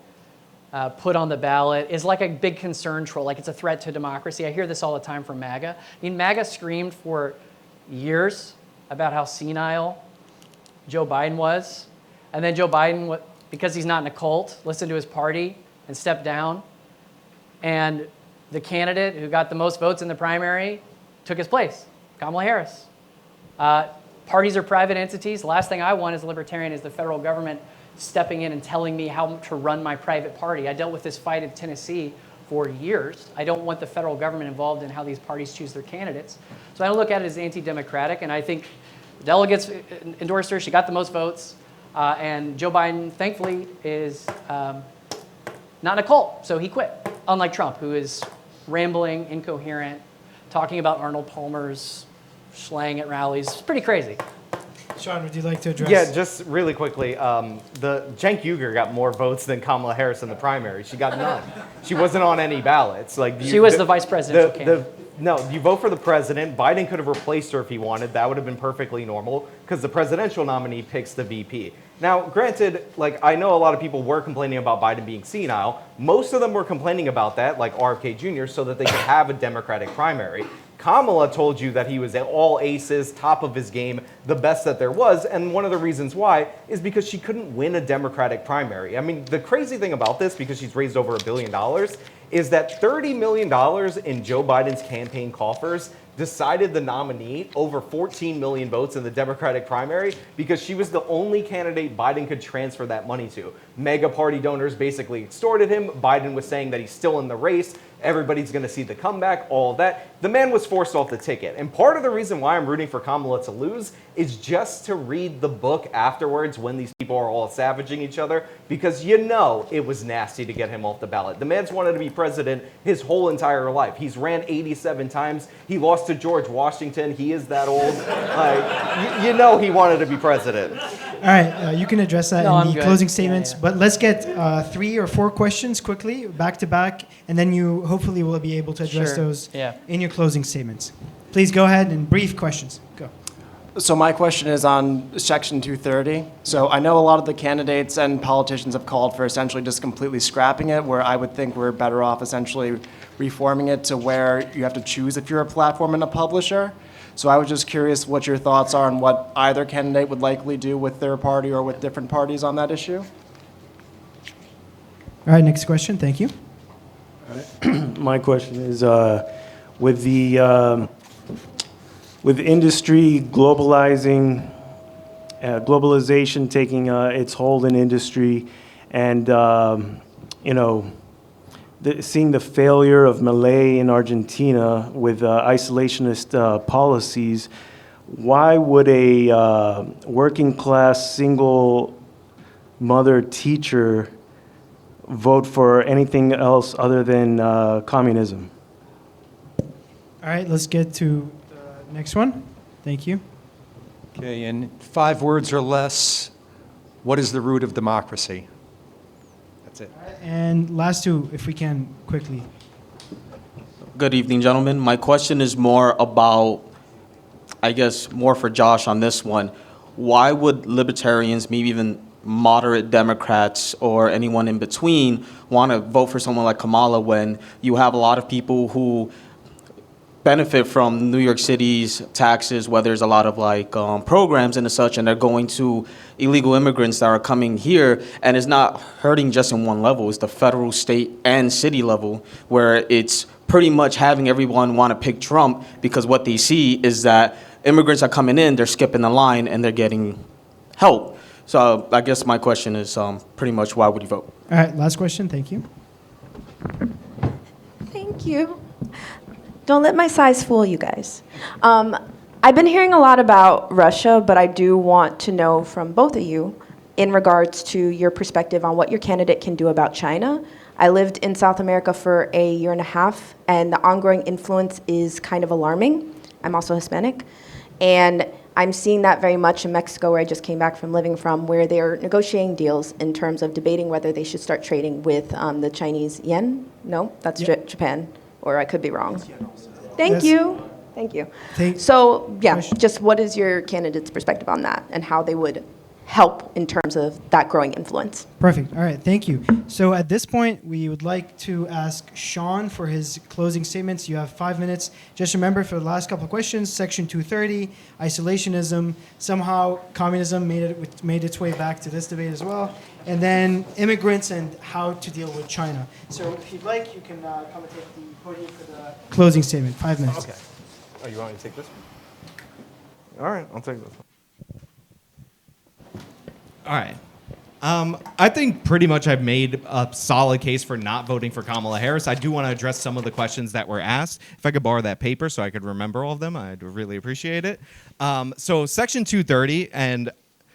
put on the ballot is like a big concern troll, like it's a threat to democracy. I hear this all the time from MAGA. MAGA screamed for years about how senile Joe Biden was. And then Joe Biden, because he's not in a cult, listened to his party and stepped down. And the candidate who got the most votes in the primary took his place, Kamala Harris. Parties are private entities. The last thing I want as a libertarian is the federal government stepping in and telling me how to run my private party. I dealt with this fight in Tennessee for years. I don't want the federal government involved in how these parties choose their candidates. So I don't look at it as anti-democratic, and I think the delegates endorsed her. She got the most votes, and Joe Biden, thankfully, is not in a cult, so he quit, unlike Trump, who is rambling, incoherent, talking about Arnold Palmer's slang at rallies. It's pretty crazy. Sean, would you like to address? Yeah, just really quickly. The Cenk Uygur got more votes than Kamala Harris in the primary. She got none. She wasn't on any ballots. She was the vice presidential candidate. No, you vote for the president. Biden could have replaced her if he wanted. That would have been perfectly normal because the presidential nominee picks the VP. Now, granted, I know a lot of people were complaining about Biden being senile. Most of them were complaining about that, like RFK Jr., so that they could have a Democratic primary. Kamala told you that he was all aces, top of his game, the best that there was, and one of the reasons why is because she couldn't win a Democratic primary. I mean, the crazy thing about this, because she's raised over $1 billion, is that $30 million in Joe Biden's campaign coffers decided the nominee over 14 million votes in the Democratic primary because she was the only candidate Biden could transfer that money to. Mega party donors basically extorted him. Biden was saying that he's still in the race. Everybody's going to see the comeback, all of that. The man was forced off the ticket. And part of the reason why I'm rooting for Kamala to lose is just to read the book afterwards when these people are all savaging each other, because it was nasty to get him off the ballot. The man's wanted to be president his whole entire life. He's ran 87 times. He lost to George Washington. He is that old. He wanted to be president. All right, you can address that in the closing statements, but let's get 3 or 4 questions quickly, back to back, and then you hopefully will be able to address those in your closing statements. Please go ahead and brief questions. Go. So my question is on Section 230. So I know a lot of the candidates and politicians have called for essentially just completely scrapping it, where I would think we're better off essentially reforming it to where you have to choose if you're a platform and a publisher. So I was just curious what your thoughts are on what either candidate would likely do with their party or with different parties on that issue. All right, next question. Thank you. My question is, with industry globalization taking its hold in industry, and seeing the failure of Malay in Argentina with isolationist policies, why would a working class single mother teacher vote for anything else other than communism? All right, let's get to the next one. Thank you. Okay, in 5 words or less, what is the root of democracy? That's it. And last 2, if we can, quickly. Good evening, gentlemen. My question is more about, more for Josh on this one. Why would libertarians, maybe even moderate Democrats or anyone in between, want to vote for someone like Kamala when you have a lot of people who benefit from New York City's taxes, where there's a lot of programs and such, and they're going to illegal immigrants that are coming here, and it's not hurting just in one level. It's the federal, state, and city level, where it's pretty much having everyone want to pick Trump because what they see is that immigrants are coming in, they're skipping the line, and they're getting help. So I guess my question is pretty much, why would you vote? All right, last question. Thank you. Thank you. Don't let my size fool you guys. I've been hearing a lot about Russia, but I do want to know from both of you in regards to your perspective on what your candidate can do about China. I lived in South America for a year and a half, and the ongoing influence is kind of alarming. I'm also Hispanic, and I'm seeing that very much in Mexico, where I just came back from living from, where they're negotiating deals in terms of debating whether they should start trading with the Chinese yen. No, that's Japan, or I could be wrong. Thank you. Thank you. So, yeah, just what is your candidate's perspective on that and how they would help in terms of that growing influence? Perfect. All right. Thank you. So at this point, we would like to ask Sean for his closing statements. You have 5 minutes. Just remember, for the last couple of questions, Section 230, isolationism, somehow communism made its way back to this debate as well, and then immigrants and how to deal with China. So if you'd like, you can come and take the podium for the closing statement. 5 minutes. Okay. Oh, you want me to take this one? All right, I'll take this one. All right. I think pretty much I've made a solid case for not voting for Kamala Harris. I do want to address some of the questions that were asked. If I could borrow that paper so I could remember all of them, I'd really appreciate it. So Section 230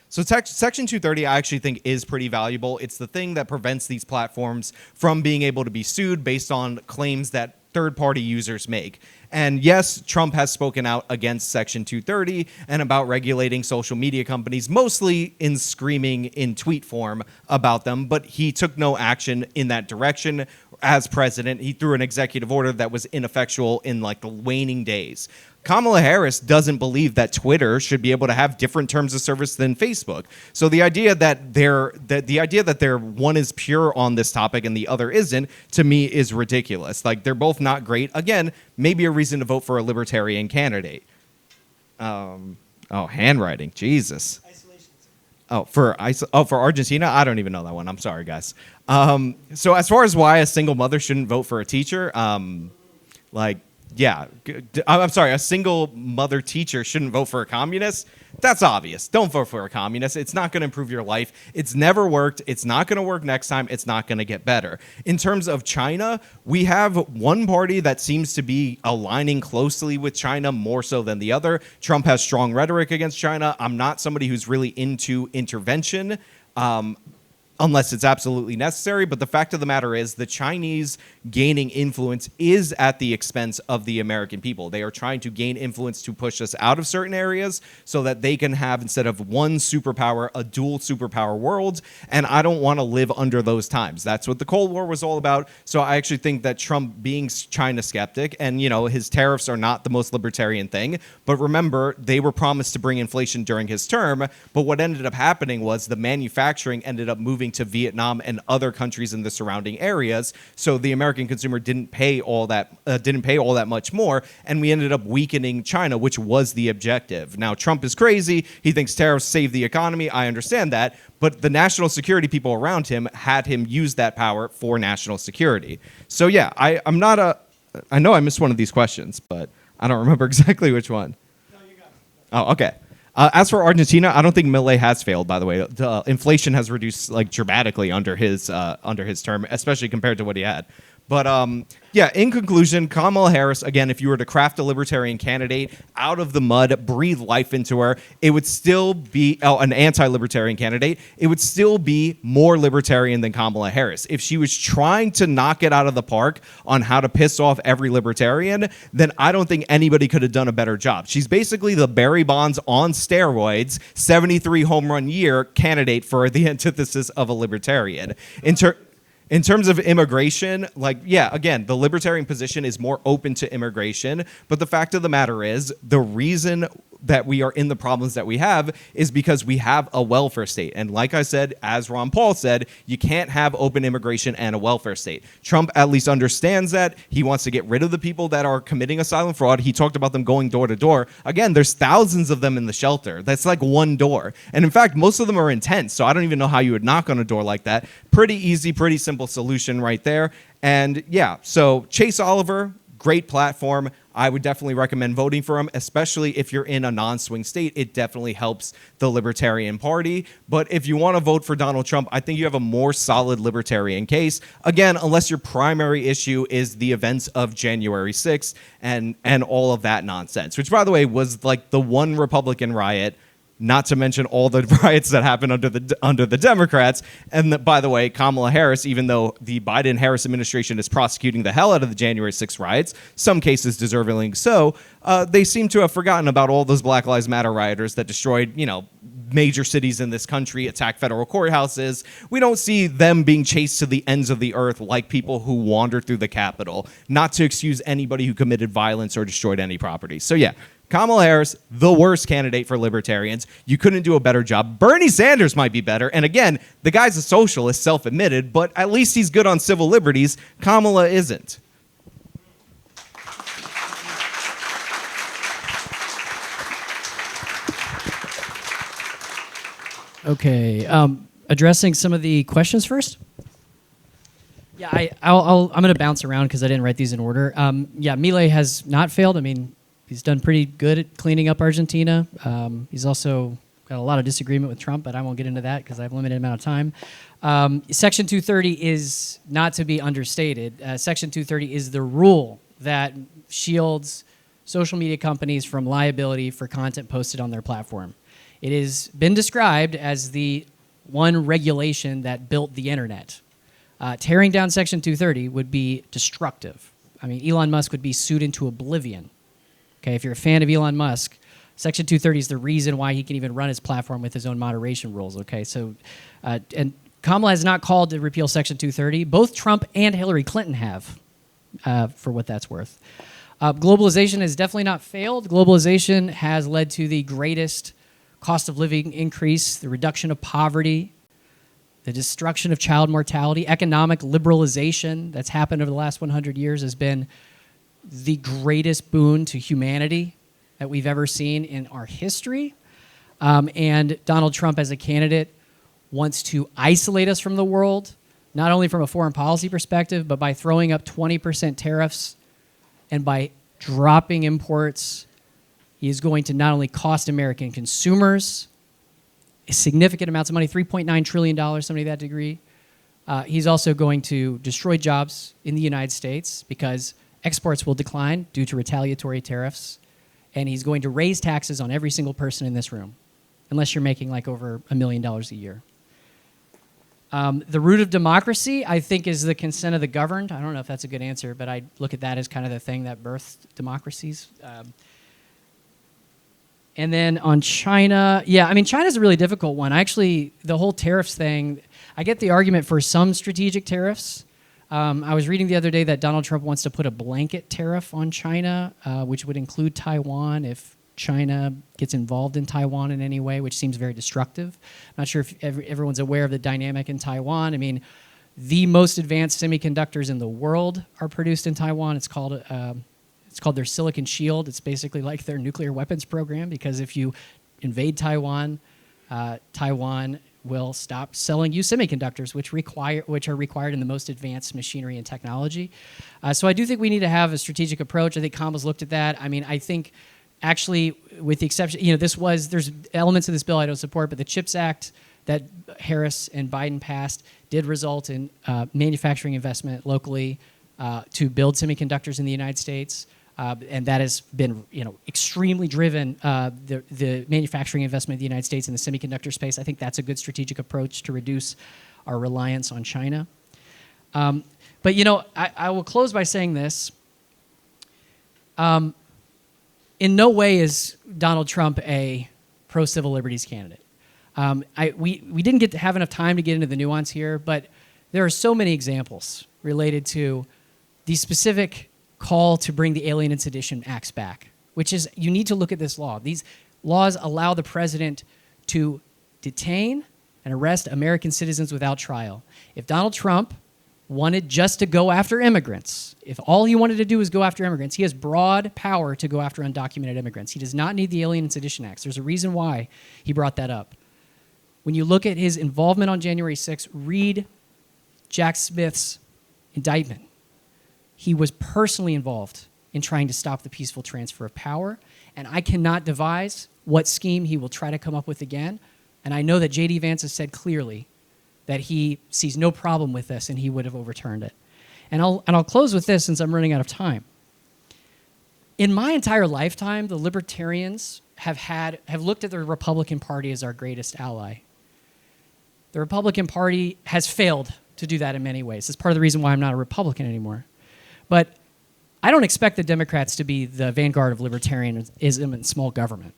Section 230 I actually think is pretty valuable. It's the thing that prevents these platforms from being able to be sued based on claims that third-party users make. And yes, Trump has spoken out against Section 230 and about regulating social media companies, mostly in screaming in tweet form about them, but he took no action in that direction. As president, he threw an executive order that was ineffectual in like the waning days. Kamala Harris doesn't believe that Twitter should be able to have different terms of service than Facebook. So the idea that one is pure on this topic and the other isn't, to me, is ridiculous. Like, they're both not great. Again, maybe a reason to vote for a Libertarian candidate. Handwriting, Jesus. For Argentina, I don't even know that one. I'm sorry, guys. So as far as why a single mother shouldn't vote for a teacher, I'm sorry, a single mother teacher shouldn't vote for a communist. That's obvious. Don't vote for a communist. It's not going to improve your life. It's never worked. It's not going to work next time. It's not going to get better. In terms of China, we have one party that seems to be aligning closely with China more so than the other. Trump has strong rhetoric against China. I'm not somebody who's really into intervention. Unless it's absolutely necessary. But the fact of the matter is the Chinese gaining influence is at the expense of the American people. They are trying to gain influence to push us out of certain areas so that they can have, instead of one superpower, a dual superpower world. And I don't want to live under those times. That's what the Cold War was all about. So I actually think that Trump being China skeptic, and his tariffs are not the most libertarian thing. But remember, they were promised to bring inflation during his term. But what ended up happening was the manufacturing ended up moving to Vietnam and other countries in the surrounding areas, so the American consumer didn't pay all that much more, and we ended up weakening China, which was the objective. Now, Trump is crazy. He thinks tariffs save the economy. I understand that, but the national security people around him had him use that power for national security. So yeah, I know I missed one of these questions, but I don't remember exactly which one. No, you got it. Oh, okay. As for Argentina, I don't think Milei has failed, by the way. The inflation has reduced dramatically under his term, especially compared to what he had. But in conclusion, Kamala Harris, again, if you were to craft a libertarian candidate out of the mud, breathe life into her, it would still be an anti-libertarian candidate. It would still be more libertarian than Kamala Harris. If she was trying to knock it out of the park on how to piss off every libertarian, then I don't think anybody could have done a better job. She's basically the Barry Bonds on steroids, 73 home run year candidate for the antithesis of a libertarian. In terms of immigration, again, the libertarian position is more open to immigration. But the fact of the matter is, the reason that we are in the problems that we have is because we have a welfare state. And like I said, as Ron Paul said, you can't have open immigration and a welfare state. Trump at least understands that. He wants to get rid of the people that are committing asylum fraud. He talked about them going door to door. Again, there's thousands of them in the shelter. That's like one door. And in fact, most of them are in tents. So I don't even know how you would knock on a door like that. Pretty easy, pretty simple solution right there. And yeah, so Chase Oliver, great platform. I would definitely recommend voting for him, especially if you're in a non-swing state. It definitely helps the Libertarian Party. But if you want to vote for Donald Trump, I think you have a more solid Libertarian case. Again, unless your primary issue is the events of January 6th and all of that nonsense, which, by the way, was like the one Republican riot, not to mention all the riots that happened under the Democrats. And by the way, Kamala Harris, even though the Biden-Harris administration is prosecuting the hell out of the January 6th riots, some cases deservingly so, they seem to have forgotten about all those Black Lives Matter rioters that destroyed, major cities in this country, attacked federal courthouses. We don't see them being chased to the ends of the earth like people who wandered through the Capitol, not to excuse anybody who committed violence or destroyed any property. So yeah, Kamala Harris, the worst candidate for Libertarians. You couldn't do a better job. Bernie Sanders might be better. And again, the guy's a socialist, self-admitted, but at least he's good on civil liberties. Kamala isn't. Okay, addressing some of the questions first. Yeah, I'm going to bounce around because I didn't write these in order. Yeah, Milei has not failed. I mean, he's done pretty good at cleaning up Argentina. He's also got a lot of disagreement with Trump, but I won't get into that because I have a limited amount of time. Section 230 is not to be understated. Section 230 is the rule that shields social media companies from liability for content posted on their platform. It has been described as the one regulation that built the internet. Tearing down Section 230 would be destructive. I mean, Elon Musk would be sued into oblivion. Okay, if you're a fan of Elon Musk, Section 230 is the reason why he can even run his platform with his own moderation rules. Okay, so and Kamala has not called to repeal Section 230. Both Trump and Hillary Clinton have, for what that's worth. Globalization has definitely not failed. Globalization has led to the greatest cost of living increase, the reduction of poverty, the destruction of child mortality. Economic liberalization that's happened over the last 100 years has been the greatest boon to humanity that we've ever seen in our history. And Donald Trump as a candidate wants to isolate us from the world, not only from a foreign policy perspective, but by throwing up 20% tariffs and by dropping imports. He is going to not only cost American consumers significant amounts of money, $3.9 trillion, somebody of that degree. He's also going to destroy jobs in the United States because exports will decline due to retaliatory tariffs. And he's going to raise taxes on every single person in this room, unless you're making like over $1 million a year. The root of democracy, I think, is the consent of the governed. I don't know if that's a good answer, but I look at that as kind of the thing that birthed democracies. And then on China, yeah, I mean, China's a really difficult one. Actually, the whole tariffs thing, I get the argument for some strategic tariffs. I was reading the other day that Donald Trump wants to put a blanket tariff on China, which would include Taiwan if China gets involved in Taiwan in any way, which seems very destructive. I'm not sure if everyone's aware of the dynamic in Taiwan. I mean, the most advanced semiconductors in the world are produced in Taiwan. It's called their Silicon Shield. It's basically like their nuclear weapons program, because if you invade Taiwan, Taiwan will stop selling you semiconductors, which are required in the most advanced machinery and technology. So I do think we need to have a strategic approach. I think Kamala's looked at that. I mean, I think actually, with the exception, there's elements of this bill I don't support, but the CHIPS Act that Harris and Biden passed did result in manufacturing investment locally to build semiconductors in the United States. And that has been, extremely driven the manufacturing investment in the United States in the semiconductor space. I think that's a good strategic approach to reduce our reliance on China. But I will close by saying this: in no way is Donald Trump a pro-civil liberties candidate. We didn't get to have enough time to get into the nuance here, but there are so many examples related to the specific call to bring the Alien and Sedition Acts back, which is, you need to look at this law. These laws allow the president to detain and arrest American citizens without trial. If Donald Trump wanted just to go after immigrants, if all he wanted to do was go after immigrants, he has broad power to go after undocumented immigrants. He does not need the Alien and Sedition Acts. There's a reason why he brought that up. When you look at his involvement on January 6th, read Jack Smith's indictment. he was personally involved in trying to stop the peaceful transfer of power, and I cannot devise what scheme he will try to come up with again. And I know that J.D. Vance has said clearly that he sees no problem with this and he would have overturned it. And I'll close with this since I'm running out of time. In my entire lifetime, the Libertarians have looked at the Republican Party as our greatest ally. The Republican Party has failed to do that in many ways. That's part of the reason why I'm not a Republican anymore. But I don't expect the Democrats to be the vanguard of libertarianism and small government.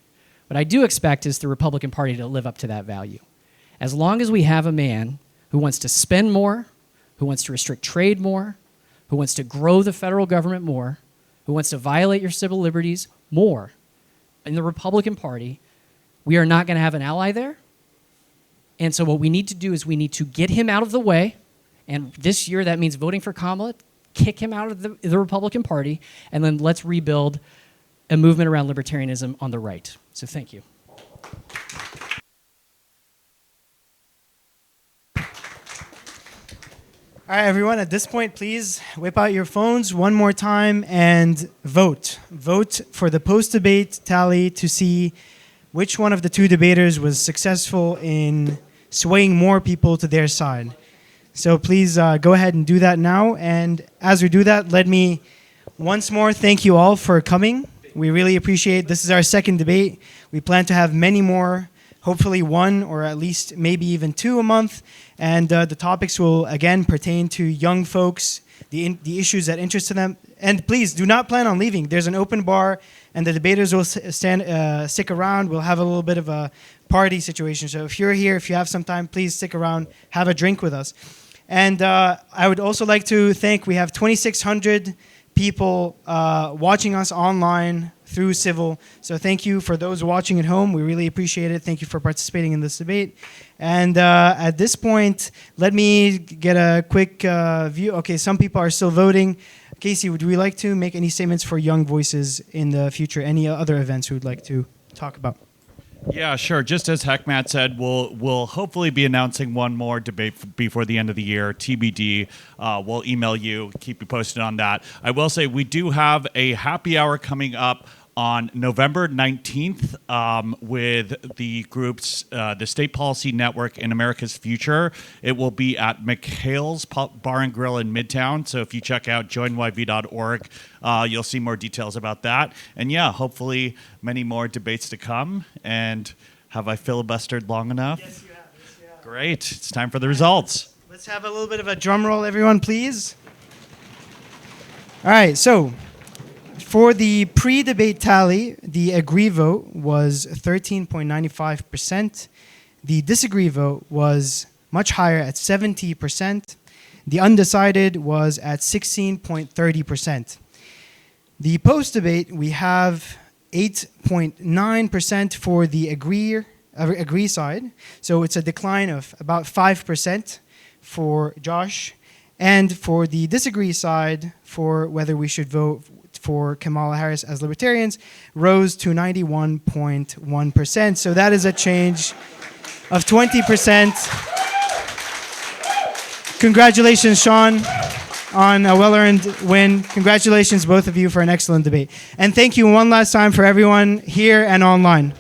What I do expect is the Republican Party to live up to that value. As long as we have a man who wants to spend more, who wants to restrict trade more, who wants to grow the federal government more, who wants to violate your civil liberties more in the Republican Party, we are not going to have an ally there. And so what we need to do is we need to get him out of the way. And this year, that means voting for Kamala, kick him out of the Republican Party, and then let's rebuild a movement around libertarianism on the right. So thank you. All right, everyone, at this point, please whip out your phones one more time and vote. Vote for the post-debate tally to see which one of the two debaters was successful in swaying more people to their side. So please go ahead and do that now. And as we do that, let me once more thank you all for coming. We really appreciate it. This is our second debate. We plan to have many more, hopefully one or at least maybe even two a month. And the topics will, again, pertain to young folks, the issues that interest them. And please, do not plan on leaving. There's an open bar, and the debaters will stick around. We'll have a little bit of a party situation. So if you're here, if you have some time, please stick around, have a drink with us. And I would also like to thank, we have 2,600 people watching us online through Civil. So thank you for those watching at home. We really appreciate it. Thank you for participating in this debate. And at this point, let me get a quick view. Okay, some people are still voting. Casey, would we like to make any statements for Young Voices in the future? Any other events we would like to talk about? Yeah, sure. Just as Heckmat said, we'll hopefully be announcing one more debate before the end of the year, TBD. We'll email you, keep you posted on that. I will say we do have a happy hour coming up on November 19th with the groups, the State Policy Network in America's Future. It will be at McHale's Bar and Grill in Midtown. So if you check out joinyv.org, you'll see more details about that. And yeah, hopefully many more debates to come. And have I filibustered long enough? Yes, you have. Yes, you have. Great. It's time for the results. Let's have a little bit of a drum roll, everyone, please. All right, so for the pre-debate tally, the agree vote was 13.95%. The disagree vote was much higher at 70%. The undecided was at 16.30%. The post-debate, we have 8.9% for the agree side. So it's a decline of about 5% for Josh. And for the disagree side, for whether we should vote for Kamala Harris as Libertarians, rose to 91.1%. So that is a change of 20%. Congratulations, Sean, on a well-earned win. Congratulations, both of you, for an excellent debate. And thank you one last time for everyone here and online.